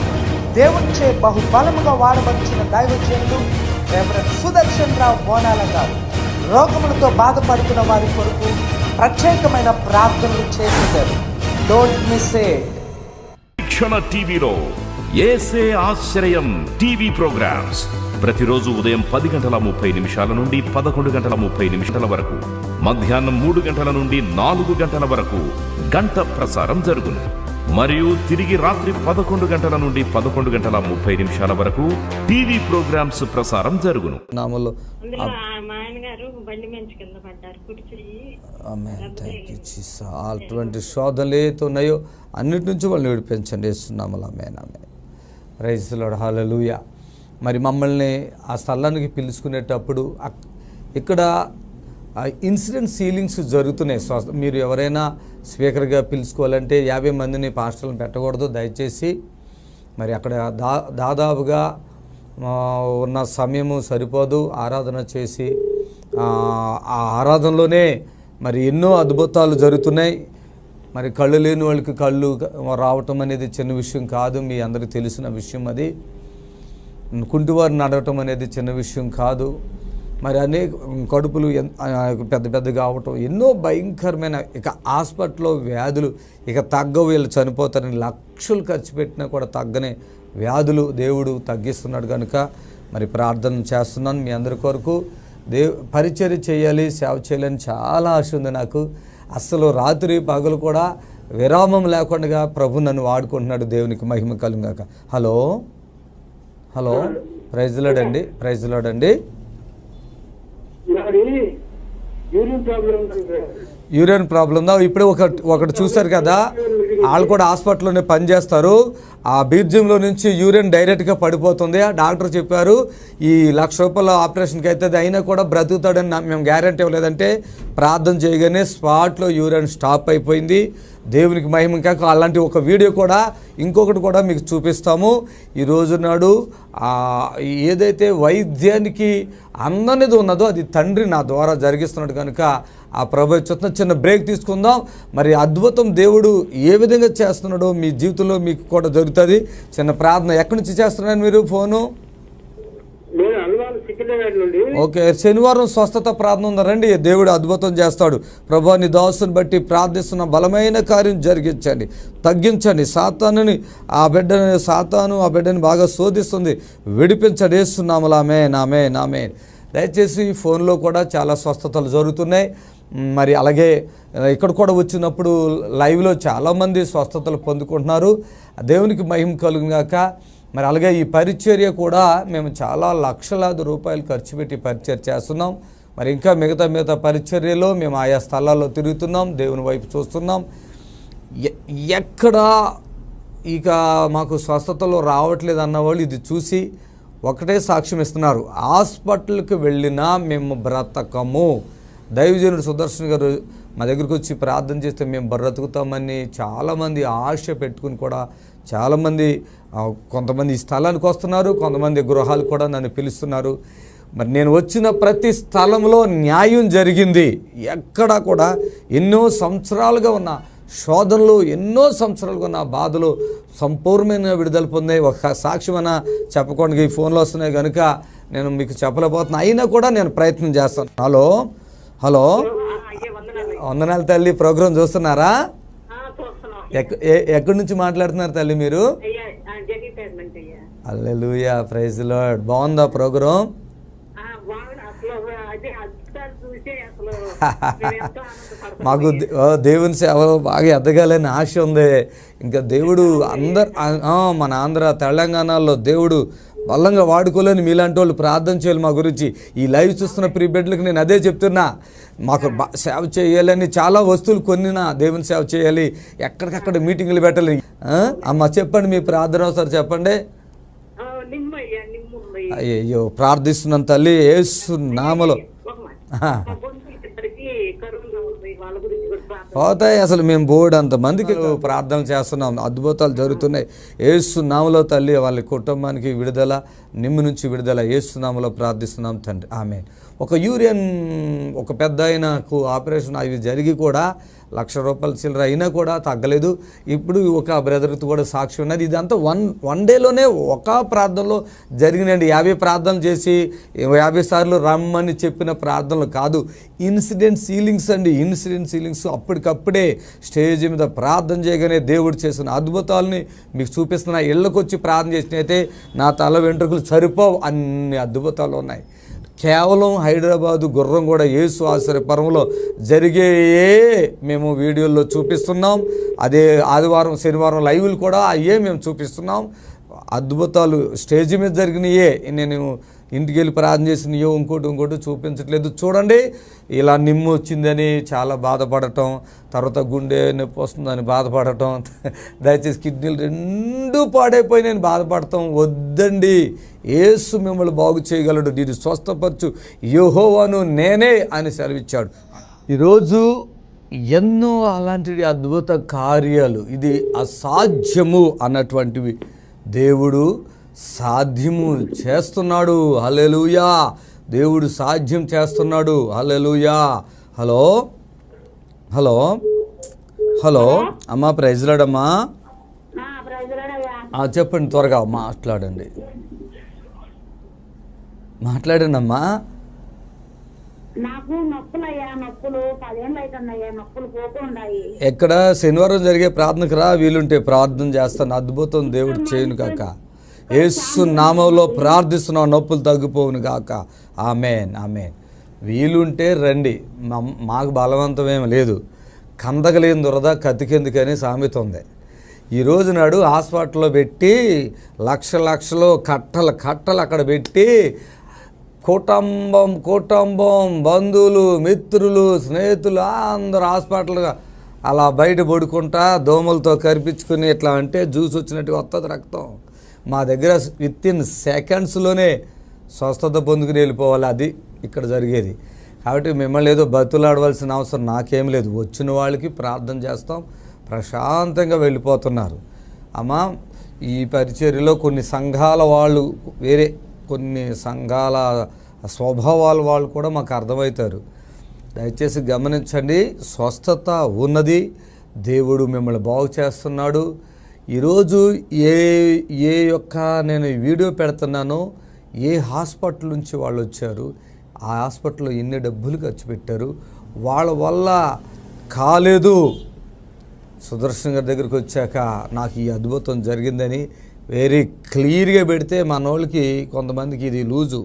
దేవునిచే బహుబలముగా వాడబడిన దైవజనులు రెవరెండ్ సుదర్శన్ రావు బోనాల గారు రోగములతో బాధపడుతున్న వారి కొరకు ప్రత్యేకమైన ప్రార్థనలు చేశారు. Don't miss it. క్షణ టీవీలో యేసే ఆశ్రయం టీవీ ప్రోగ్రామ్స్ ప్రతిరోజు ఉదయం 10:30 నుండి 11:30 వరకు, మధ్యాహ్నం 3 గంటల నుండి 4 గంటల వరకు గంట ప్రసారం జరుగును. మరియు తిరిగి రాత్రి 11 గంటల నుండి 11:30 వరకు టీవీ ప్రోగ్రామ్స్ ప్రసారం జరుగును. నామలో మా ఆయన గారు బండి మంచి కింద పడ్డారు, కుడి చెయ్యి. అటువంటి శోధనలు ఏతో ఉన్నాయో అన్నిటి నుంచి వాళ్ళని విడిపించండి. వేస్తున్నామలా ఆమె. Praise the Lord. హల్లెలూయా. మరి మమ్మల్ని ఆ స్థలానికి పిలుచుకునేటప్పుడు ఇక్కడ ఇన్సిడెంట్ సీలింగ్స్ జరుగుతున్నాయి. మీరు ఎవరైనా స్పీకర్గా పిలుచుకోవాలంటే 50 మందిని పాస్టర్లను పెట్టకూడదు దయచేసి. మరి అక్కడ దాదాపుగా ఉన్న సమయము సరిపోదు ఆరాధన చేసి. ఆ ఆరాధనలోనే మరి ఎన్నో అద్భుతాలు జరుగుతున్నాయి. మరి కళ్ళు లేని వాళ్ళకి కళ్ళు రావటం అనేది చిన్న విషయం కాదు, మీ అందరికీ తెలిసిన విషయం. అది కుంటివారు నడవటం అనేది చిన్న విషయం కాదు. మరి అనేక కడుపులు పెద్ద పెద్దగా అవటం, ఎన్నో భయంకరమైన, ఇక హాస్పిటల్లో వ్యాధులు ఇక తగ్గవు, వీళ్ళు చనిపోతారని లక్షలు ఖర్చు పెట్టినా కూడా తగ్గనే వ్యాధులు దేవుడు తగ్గిస్తున్నాడు. కనుక మరి ప్రార్థన చేస్తున్నాను మీ అందరి కొరకు. పరిచర్య చేయాలి, సేవ చేయాలని చాలా ఆశ ఉంది నాకు. అసలు రాత్రి పగలు కూడా విరామం లేకుండా ప్రభు నన్ను వాడుకుంటున్నాడు. దేవునికి మహిమ కలుగాక. హలో హలో, ప్రైజ్ లార్డ్ అండి, ప్రైజ్ లార్డ్ అండి. యూరిన్ ప్రాబ్లం ఉందా? ఇప్పుడే ఒకటి చూశారు కదా, వాళ్ళు కూడా హాస్పిటల్లోనే పనిచేస్తారు. ఆ బీర్జింలో నుంచి యూరిన్ డైరెక్ట్గా పడిపోతుంది. డాక్టర్ చెప్పారు ఈ ₹1,00,000 ఆపరేషన్కి అవుతుంది, అయినా కూడా బ్రతుకుతాడని మేము గ్యారెంటీ ఇవ్వలేదంటే ప్రార్థన చేయగానే స్పాట్లో యూరిన్ స్టాప్ అయిపోయింది. దేవునికి మహిమ. కాక అలాంటి ఒక వీడియో కూడా ఇంకొకటి కూడా మీకు చూపిస్తాము. ఈరోజు నాడు ఏదైతే వైద్యానికి అందనిది ఉన్నదో అది తండ్రి నా ద్వారా జరిగిస్తున్నాడు. కనుక ఆ ప్రభు చిన్న బ్రేక్ తీసుకుందాం. మరి అద్భుతం దేవుడు ఏ విధంగా చేస్తున్నాడో మీ జీవితంలో మీకు కూడా జరుగుతుంది. చిన్న ప్రార్థన. ఎక్కడి నుంచి చేస్తున్నారు మీరు ఫోను? ఓకే, శనివారం స్వస్థత ప్రార్థన ఉందా? రండి, దేవుడు అద్భుతం చేస్తాడు. ప్రభు నీ దాసుని బట్టి ప్రార్థిస్తున్న బలమైన కార్యం జరిగించండి, తగ్గించండి. సాతాను ఆ బిడ్డని బాగా శోధిస్తుంది, విడిపించండి. యేసునామములో ఆమేన్, ఆమేన్, ఆమేన్. దయచేసి ఫోన్లో కూడా చాలా స్వస్థతలు జరుగుతున్నాయి. మరి అలాగే ఇక్కడ కూడా వచ్చినప్పుడు లైవ్లో చాలామంది స్వస్థతలు పొందుకుంటున్నారు. దేవునికి మహిమ కలుగుగాక. మరి అలాగే ఈ పరిచర్య కూడా మేము చాలా లక్షలాది రూపాయలు ఖర్చు పెట్టి పరిచర్య చేస్తున్నాం. మరి ఇంకా మిగతా పరిచర్యలో మేము ఆయా స్థలాల్లో తిరుగుతున్నాం, దేవుని వైపు చూస్తున్నాం. ఎక్కడ ఇక మాకు స్వస్థతలో రావట్లేదు అన్నవాళ్ళు ఇది చూసి ఒకటే సాక్ష్యం ఇస్తున్నారు. హాస్పిటల్కి వెళ్ళినా మేము బ్రతకము. దైవజనుడు సుదర్శన్ గారు మా దగ్గరికి వచ్చి ప్రార్థన చేస్తే మేము బ్రతుకుతామని చాలామంది ఆశ పెట్టుకుని కూడా చాలామంది, కొంతమంది ఈ స్థలానికి వస్తున్నారు, కొంతమంది గృహాలు కూడా నన్ను పిలుస్తున్నారు. మరి నేను వచ్చిన ప్రతి స్థలంలో న్యాయం జరిగింది. ఎక్కడా కూడా ఎన్నో సంవత్సరాలుగా ఉన్న శోధనలు, ఎన్నో సంవత్సరాలుగా ఉన్న బాధలు సంపూర్ణమైన విడుదల పొందాయి. ఒక సాక్ష్యమైన చెప్పకుండా ఈ ఫోన్లో వస్తున్నాయి కనుక నేను మీకు చెప్పలేకపోతున్నా. అయినా కూడా నేను ప్రయత్నం చేస్తాను. హలో హలో, వందనాలు తల్లి. ప్రోగ్రాం చూస్తున్నారా? ఎక్కడి నుంచి మాట్లాడుతున్నారు తల్లి మీరు? హల్లెలూయా, ప్రైజ్ లార్డ్. బాగుందా ప్రోగ్రాం? మాకు దేవుని సేవలో బాగా ఎదగాలని ఆశ ఉంది. ఇంకా దేవుడు మన ఆంధ్ర తెలంగాణలో దేవుడు బలంగా వాడుకోలేని మీలాంటి వాళ్ళు ప్రార్థన చేయాలి మా గురించి. ఈ లైవ్ చూస్తున్న ప్రీ బిడ్డలకు నేను అదే చెప్తున్నా. మాకు సేవ చేయాలని చాలా వస్తువులు కొనినా, దేవుని సేవ చేయాలి, ఎక్కడికక్కడ మీటింగులు పెట్టాలి. అమ్మ చెప్పండి, మీ ప్రార్థన ఒకసారి చెప్పండి. అయ్యో, ప్రార్థిస్తున్నాను తల్లి యేసు నామములో. పోతాయి అసలు. మేము బోర్డు అంతమందికి ప్రార్థనలు చేస్తున్నాం, అద్భుతాలు జరుగుతున్నాయి. యేసు నామములో తల్లి వాళ్ళ కుటుంబానికి విడుదల, నిమ్ము నుంచి విడుదల యేసు నామములో ప్రార్థిస్తున్నాం తండ్రి, ఆమేన్. ఒక యూరియన్ ఒక పెద్ద ఆయనకు ఆపరేషన్ అవి జరిగి కూడా ₹1,00,000 చిల్లర అయినా కూడా తగ్గలేదు. ఇప్పుడు ఒక బ్రదర్తో కూడా సాక్షి ఉన్నది. ఇదంతా వన్ డేలోనే ఒక ప్రార్థనలో జరిగినండి. 50 ప్రార్థనలు చేసి 50 సార్లు రమ్మని చెప్పిన ప్రార్థనలు కాదు, ఇన్సిడెంట్ సీలింగ్స్ అండి. ఇన్సిడెంట్ సీలింగ్స్ అప్పటికప్పుడే స్టేజ్ మీద ప్రార్థన చేయగానే దేవుడు చేసిన అద్భుతాలని మీకు చూపిస్తున్నా. ఇళ్ళకు వచ్చి ప్రార్థన చేసినైతే నా తల వెంట్రుకలు సరిపోవు, అన్ని అద్భుతాలు ఉన్నాయి. కేవలం హైదరాబాదు గుర్రం కూడా యేసు ఆశ్చర్యపురంలో జరిగేయే మేము వీడియోల్లో చూపిస్తున్నాం. అదే ఆదివారం శనివారం లైవ్లు కూడా అయ్యే మేము చూపిస్తున్నాం. అద్భుతాలు స్టేజ్ మీద జరిగినాయే, నేను ఇంటికి వెళ్ళి ప్రార్థన చేసినయో ఇంకోటి చూపించట్లేదు. చూడండి, ఇలా నిమ్ము వచ్చిందని చాలా బాధపడటం, తర్వాత గుండె నొప్పి వస్తుందని బాధపడటం, దయచేసి కిడ్నీలు 2 పాడైపోయినాయని బాధపడటం వద్దండి. యేసు మిమ్మల్ని బాగు చేయగలడు, నేను స్వస్థపరచు యెహోవాను నేనే అని సెలవిచ్చాడు. ఈరోజు ఎన్నో అలాంటి అద్భుత కార్యాలు, ఇది అసాధ్యము అన్నటువంటివి దేవుడు సాధ్యము చేస్తున్నాడు. హల్లెలూయా. దేవుడు సాధ్యం చేస్తున్నాడు. హల్లెలూయా. హలో హలో హలో అమ్మా, ప్రైజ్ లార్డ్ అమ్మా. చెప్పండి, త్వరగా మాట్లాడండి అమ్మా. నాకు నొప్పులయ్యా, నొప్పులు 10 ఏళ్ళు అవుతున్నాయ్యా, నొప్పులు పోతున్నాయి. ఎక్కడ శనివారం జరిగే ప్రార్థనకు రా, వీలుంటే ప్రార్థన చేస్తాను. అద్భుతం దేవుడు చేయను కాక. యేసు నామంలో ప్రార్థిస్తున్నావు, నొప్పులు తగ్గిపోవును కాక. ఆమేన్ ఆమేన్. వీలుంటే రండి, మాకు బలవంతమేం లేదు. కందకలేని దురద కత్తికెందుకని సామెత ఉంది. ఈరోజు నాడు హాస్పిటల్లో పెట్టి లక్షలు కట్టలు అక్కడ పెట్టి కుటుంబం బంధువులు మిత్రులు స్నేహితులు అందరూ హాస్పిటల్గా అలా బయట పడుకుంటా దోమలతో కరిపించుకుని ఇట్లా అంటే జ్యూస్ వచ్చినట్టు వస్తుంది రక్తం. మా దగ్గర వితిన్ సెకండ్స్లోనే స్వస్థత పొందుకుని వెళ్ళిపోవాలి. అది ఇక్కడ జరిగేది. కాబట్టి మిమ్మల్ని ఏదో బతులాడవలసిన అవసరం నాకేం లేదు. వచ్చిన వాళ్ళకి ప్రార్థన చేస్తాం, ప్రశాంతంగా వెళ్ళిపోతున్నారు. అమ్మా, ఈ పరిచర్యలో కొన్ని సంఘాల వాళ్ళు, వేరే కొన్ని సంఘాల స్వభావాల వాళ్ళు కూడా మాకు అర్థమవుతారు. దయచేసి గమనించండి, స్వస్థత ఉన్నది. దేవుడు మిమ్మల్ని బాగు చేస్తున్నాడు. ఈరోజు ఏ యొక్క నేను ఈ వీడియో పెడుతున్నానో, ఏ హాస్పిటల్ నుంచి వాళ్ళు వచ్చారు, ఆ హాస్పిటల్లో ఎన్ని డబ్బులు ఖర్చు పెట్టారు, వాళ్ళ వల్ల కాలేదు, సుదర్శన్ గారి దగ్గరికి వచ్చాక నాకు ఈ అద్భుతం జరిగిందని వెరీ క్లియర్గా పెడితే మన వాళ్ళకి కొంతమందికి ఇది లూజు.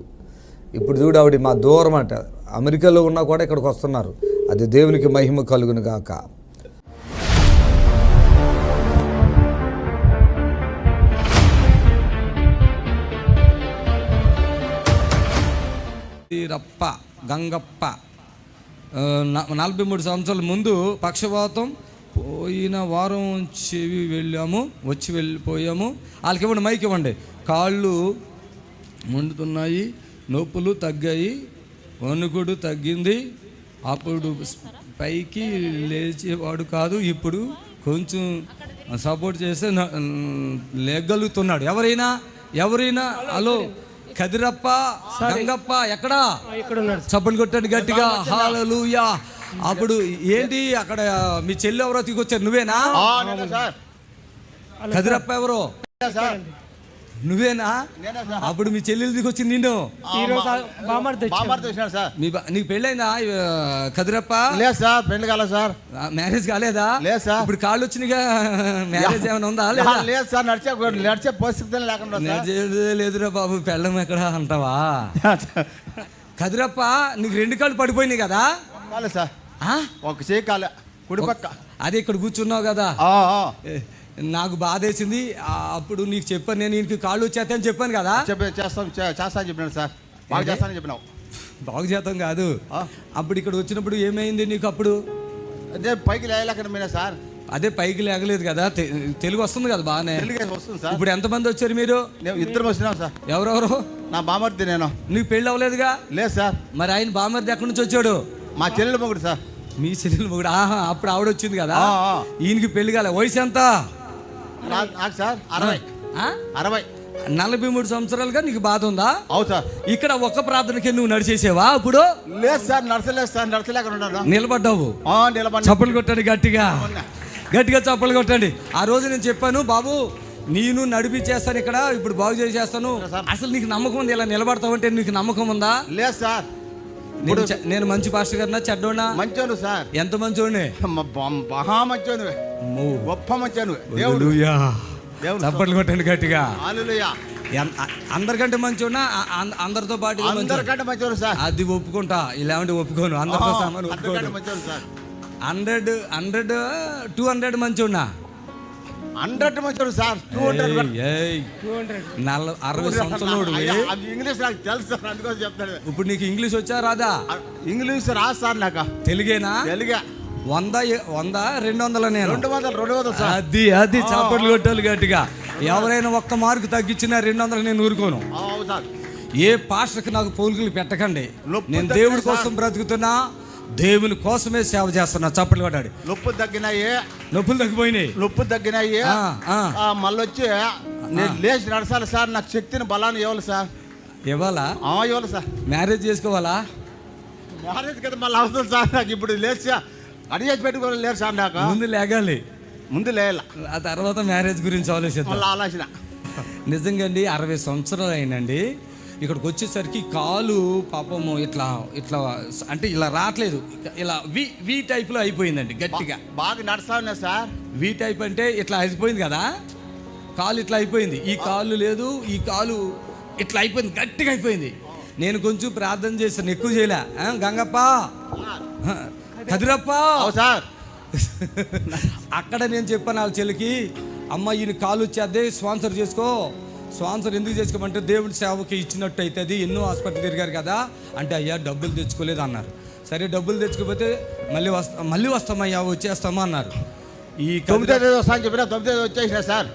ఇప్పుడు చూడు, ఆవిడ మా దూరం అంట, అమెరికాలో ఉన్నా కూడా ఇక్కడికి వస్తున్నారు. అది దేవునికి మహిమ కలుగును గాక. రప్ప గంగప్ప 43 సంవత్సరాల ముందు పక్షవాతం, పోయిన వారం వెళ్ళిపోయాము. వాళ్ళకి ఇవ్వండి, మైక్ ఇవ్వండి. కాళ్ళు మండుతున్నాయి, నొప్పులు తగ్గాయి, వణుకుడు తగ్గింది. అప్పుడు పైకి లేచేవాడు కాదు, ఇప్పుడు కొంచెం సపోర్ట్ చేస్తే లేగలుగుతున్నాడు. ఎవరైనా హలో కదిరప్ప గంగప్ప ఎక్కడా? చప్పట్లు కొట్టండి గట్టిగా. హల్లెలూయా. అప్పుడు ఏంటి అక్కడ మీ చెల్లి ఎవరో తీసుకొచ్చారు? నువ్వేనా? కదిరప్ప ఎవరో? నువ్వేనా? అప్పుడు మీ చెల్లెలు దిగొచ్చింది నిన్ను. నీకు పెళ్ళైందా కదిరప్ప? లేదు సార్, పెళ్లి కాలేదు సార్. మ్యారేజ్ కాలేదా? లేదు సార్. ఇప్పుడు కాళ్ళు వచ్చినాయిగా, మ్యారేజ్ ఏమైనా ఉందా? లేదు సార్, నడిచే పరిస్థితి లేకుండా. లేదురా బాబు, పెళ్ళం ఎక్కడ అంటావా? కదిరప్ప, నీకు 2 కాళ్ళు పడిపోయినాయి కదా? కాలే సార్, ఒక చేయి కాలే, కుడి పక్క. అదే ఇక్కడ కూర్చున్నావు కదా, నాకు బాధ వేసింది. అప్పుడు నీకు చెప్పాను, నేను నీకు కాళ్ళు వచ్చేస్తాను చెప్పాను కదా. చేస్తాను చెప్పినాను సార్, బాగా చేస్తానని చెప్పినావు. బాగు చేస్తాం కాదు, అప్పుడు ఇక్కడ వచ్చినప్పుడు ఏమైంది నీకు? అప్పుడు అదే పైకి లేకలేకపోయినా సార్. అదే పైకి లేగలేదు కదా, తెలుగు వస్తుంది కదా బాగానే వస్తుంది సార్. ఇప్పుడు ఎంతమంది వచ్చారు మీరు? 2 వచ్చినాం సార్. ఎవరెవరు? నా బామర్ది, నేను. నీకు పెళ్ళి అవ్వలేదుగా? లేదు సార్. మరి ఆయన బామర్ది ఎక్కడి నుంచి వచ్చాడు? మా చెల్లెలు మొగుడు సార్. మీ చెల్లెలు మొగుడు? అప్పుడు ఆవిడ వచ్చింది కదా. ఈయనకి పెళ్లి కాలే. వయసు ఎంత సార్? 60. 43 సంవత్సరాలుగా నీకు బాధ ఉందా? అవును సార్. ఇక్కడ ఒక్క ప్రార్థనకి నువ్వు నడిచేసావా అప్పుడు? లేదు సార్, నడచలేదు సార్, నడచలేక నిలబడ్డావు. చప్పలు కొట్టండి గట్టిగా చప్పలు కొట్టండి. ఆ రోజు నేను చెప్పాను, బాబు నేను నడిపించేస్తాను ఇక్కడ, ఇప్పుడు బాగు చేసేస్తాను. అసలు నీకు నమ్మకం ఉంది? ఇలా నిలబడతావంటే నీకు నమ్మకం ఉందా? లేదు సార్. నేను మంచి పాస్టర్ గారినా చెడ్డోనా? మంచోను సార్. ఎంత మంచోని? మహా మంచోను, గొప్ప మంచోను. చప్పట్లు కొట్టండి గట్టిగా. అందరికంటే మంచోనా? అందరితో పాటు అందరికంటే మంచోను సార్. అది ఒప్పుకుంటా, ఇలాంటి ఒప్పుకోను. అందరితో సమానం ఒప్పుకోను. 100 200 మంచోనా? 100 మంచోడు సార్. 60 సంవత్సరాలు ఇంగ్లీష్ నాకు తెలుసు సార్, అందుకోసం చెప్తాను. ఇప్పుడు నీకు ఇంగ్లీష్ వచ్చా రాదా? ఇంగ్లీష్ రాదు సార్ నాకు. తెలుగేనా? తెలుగే. 100 200 నేను 200 సార్. అది చప్పట్లు కొట్టాలి గట్టిగా. ఎవరైనా ఒక్క మార్కు తగ్గించినా 200 నేను ఊరుకోను. ఏ పాస్టర్కి నాకు పోలికలు పెట్టకండి. నేను దేవుడి కోసం బ్రతుకుతున్నా, దేవుని కోసమే సేవ చేస్తున్నా. చప్పట్లు కొట్టాడు. నొప్పులు తగ్గిపోయినాయి. మళ్ళీ వచ్చి నేను లేచి నడచాలి సార్, నాకు శక్తిని బలాన్ని ఇవ్వాలి సార్. ఇవ్వాలా? ఇవ్వాలి సార్. మ్యారేజ్ చేసుకోవాలా? మ్యారేజ్ కదా మళ్ళీ అవసరం సార్ నాకు. ఇప్పుడు లేచి అడిగేసి పెట్టుకోవాలి లేరు సార్ నాకు. ముందు లేగాలి, ముందు లేయాల, ఆ తర్వాత మ్యారేజ్ గురించి ఆలోచిద్దాం. ఆలోచన. నిజంగా అండి 60 సంవత్సరాలు అయిందండి. ఇక్కడికి వచ్చేసరికి కాలు పాపము ఇట్లా ఇట్లా అంటే ఇలా రావట్లేదు, ఇలా వి టైప్లో అయిపోయిందండి గట్టిగా. బాగా నడుస్తా ఉన్నా సార్. వి టైప్ అంటే ఇట్లా అయిపోయింది కదా, కాలు ఇట్లా అయిపోయింది. ఈ కాలు లేదు, ఈ కాలు ఇట్లా అయిపోయింది, గట్టిగా అయిపోయింది. నేను కొంచెం ప్రార్థన చేశాను, ఎక్కువ చేయలే. గంగప్ప, కదిరప్ప సార్. అక్కడ నేను చెప్పాను వాళ్ళ చెల్లికి, అమ్మ ఈయన కాలు వచ్చేద్దే, స్పాన్సర్ చేసుకో. స్పాన్సర్ ఎందుకు చేసుకోమంటే దేవుడి సేవకి ఇచ్చినట్టు అవుతుంది, ఎన్నో హాస్పిటల్ తిరిగారు కదా అంటే. అయ్యా డబ్బులు తెచ్చుకోలేదు అన్నారు. సరే డబ్బులు తెచ్చుకోకపోతే మళ్ళీ వస్తామయ్యా, వచ్చేస్తామా అన్నారు. ఈ 9వ తేదీ వస్తా అని చెప్పినా 9వ తేదీ వచ్చేసిన సార్.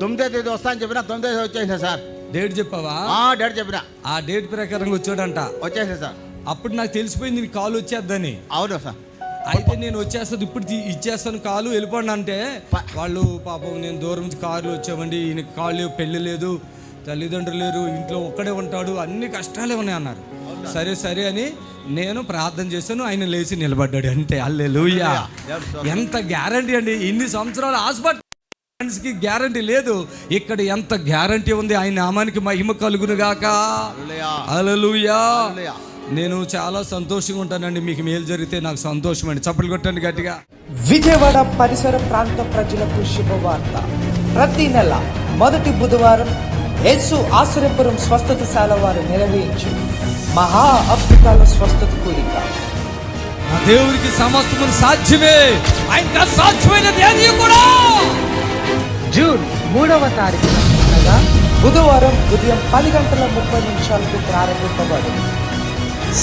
9వ తేదీ వస్తా అని చెప్పినా 9వ తేదీ వచ్చేసిన సార్. డేట్ చెప్పావా? డేట్ చెప్పినా. ఆ డేట్ ప్రకారంగా వచ్చాడంట. వచ్చేసిన సార్. అప్పుడు నాకు తెలిసిపోయింది నీ కాలు వచ్చేద్దని. అవును సార్. అయితే నేను వచ్చేస్తాను, ఇప్పుడు ఇచ్చేస్తాను కాలు, వెళ్ళిపోండి అంటే వాళ్ళు పాపం నేను దూరం నుంచి కారులో వచ్చామండి, ఈయన కాళ్ళు పెళ్ళి లేదు, తల్లిదండ్రులు లేరు, ఇంట్లో ఒక్కడే ఉంటాడు, అన్ని కష్టాలే ఉన్నాయి అన్నారు. సరే సరే అని నేను ప్రార్థన చేశాను, ఆయన లేచి నిలబడ్డాడు. అంటే హల్లెలూయా. ఎంత గ్యారంటీ అండి, ఇన్ని సంవత్సరాలు హాస్పిటల్స్కి గ్యారంటీ లేదు, ఇక్కడ ఎంత గ్యారంటీ ఉంది. ఆయన నామానికి మహిమ కలుగును గాక. హల్లెలూయా. నేను చాలా సంతోషంగా ఉంటానండి, మీకు మేలు జరిగితే నాకు సంతోషం అండి. చప్పట్లు కొట్టండి గట్టిగా. విజయవాడ పరిసర ప్రాంత ప్రజలకు శుభవార్త. ప్రతి నెల మొదటి బుధవారం యేసు ఆశ్రయపురం స్వస్థతశాల వారు నిర్వహించు మహా అద్భుతాల స్వస్థత కూడిక. దేవుడికి సమస్తము సాధ్యమే, ఆయన సాధ్యమైనది ఏది కూడా. జూన్ 3వ తారీఖున అనగా బుధవారం ఉదయం 10:30 ప్రారంభింపబడింది.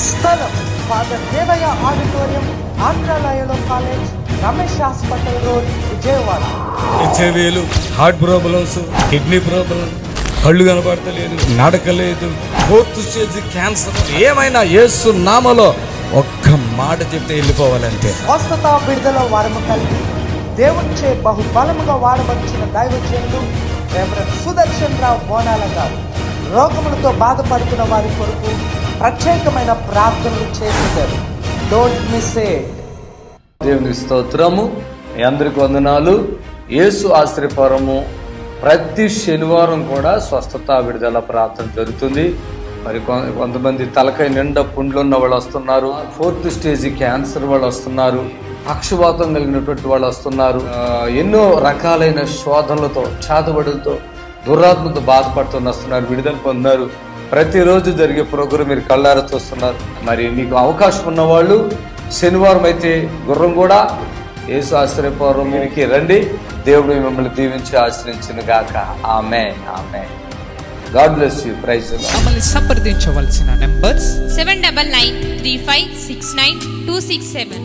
స్థలం ఫాదర్ దేవయ్య ఆడిటోరియం, ఆంధ్రాలయలో college, Ramesh hospital road, Vijayawada. హెచ్ఐవీలు, హార్ట్ ప్రాబ్లమ్స్, కిడ్నీ ప్రాబ్లమ్, కళ్ళు కనబడతలేదు, నడకలేదు, 4th స్టేజ్ క్యాన్సర్, ఏమైనా యేసు నామములో ఒక్క మాట చెప్తే వెళ్ళిపోవాలంటే. స్వస్థత విడుదల వరము కలిగి దేవునిచే బహుబలముగా వాడబడిన దైవజనులు రెవరెండ్ సుదర్శన్ రావు బోనాల గారు రోగములతో బాధపడుతున్న వారి కొరకు ప్రత్యేకమైన ప్రార్థనలు చేశారు. Don't miss it. దేవునికి స్తోత్రము. మీ అందరికి వందనాలు. యేసు ఆశ్రయపురము ప్రతి శనివారం కూడా స్వస్థత విడుదల ప్రార్థన జరుగుతుంది. మరి కొంతమంది తలకాయ నిండా పుండ్లు ఉన్న వాళ్ళు వస్తున్నారు, 4th స్టేజ్ క్యాన్సర్ వాళ్ళు వస్తున్నారు, పక్షవాతం కలిగినటువంటి వాళ్ళు వస్తున్నారు, ఎన్నో రకాలైన శోధనలతో, చేతబడులతో, దురాత్మతో బాధపడుతూ వస్తున్నారు, విడుదల పొందినారు. ప్రతిరోజు జరిగే ప్రోగ్రాం మీరు కళ్ళారా చూస్తున్నారు. మరి మీకు అవకాశం ఉన్నవాళ్ళు శనివారం అయితే గుర్రం కూడా యేసు ఆశ్రయపురంకి రండి. దేవుడు మిమ్మల్ని దీవించి ఆశ్రయించును గాక. Amen, amen. God bless you. Praise the Lord. మమ్మల్ని సంప్రదించవలసిన నంబర్స్ 7993569267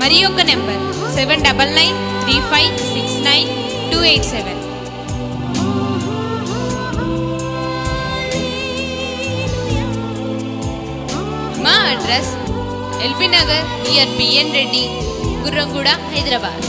మరి ఒక నెంబర్ 7993569287. మా అడ్రస్ ఎల్బీ నగర్ నియర్ బిఎన్ రెడ్డి, గుర్రంగూడ, హైదరాబాద్.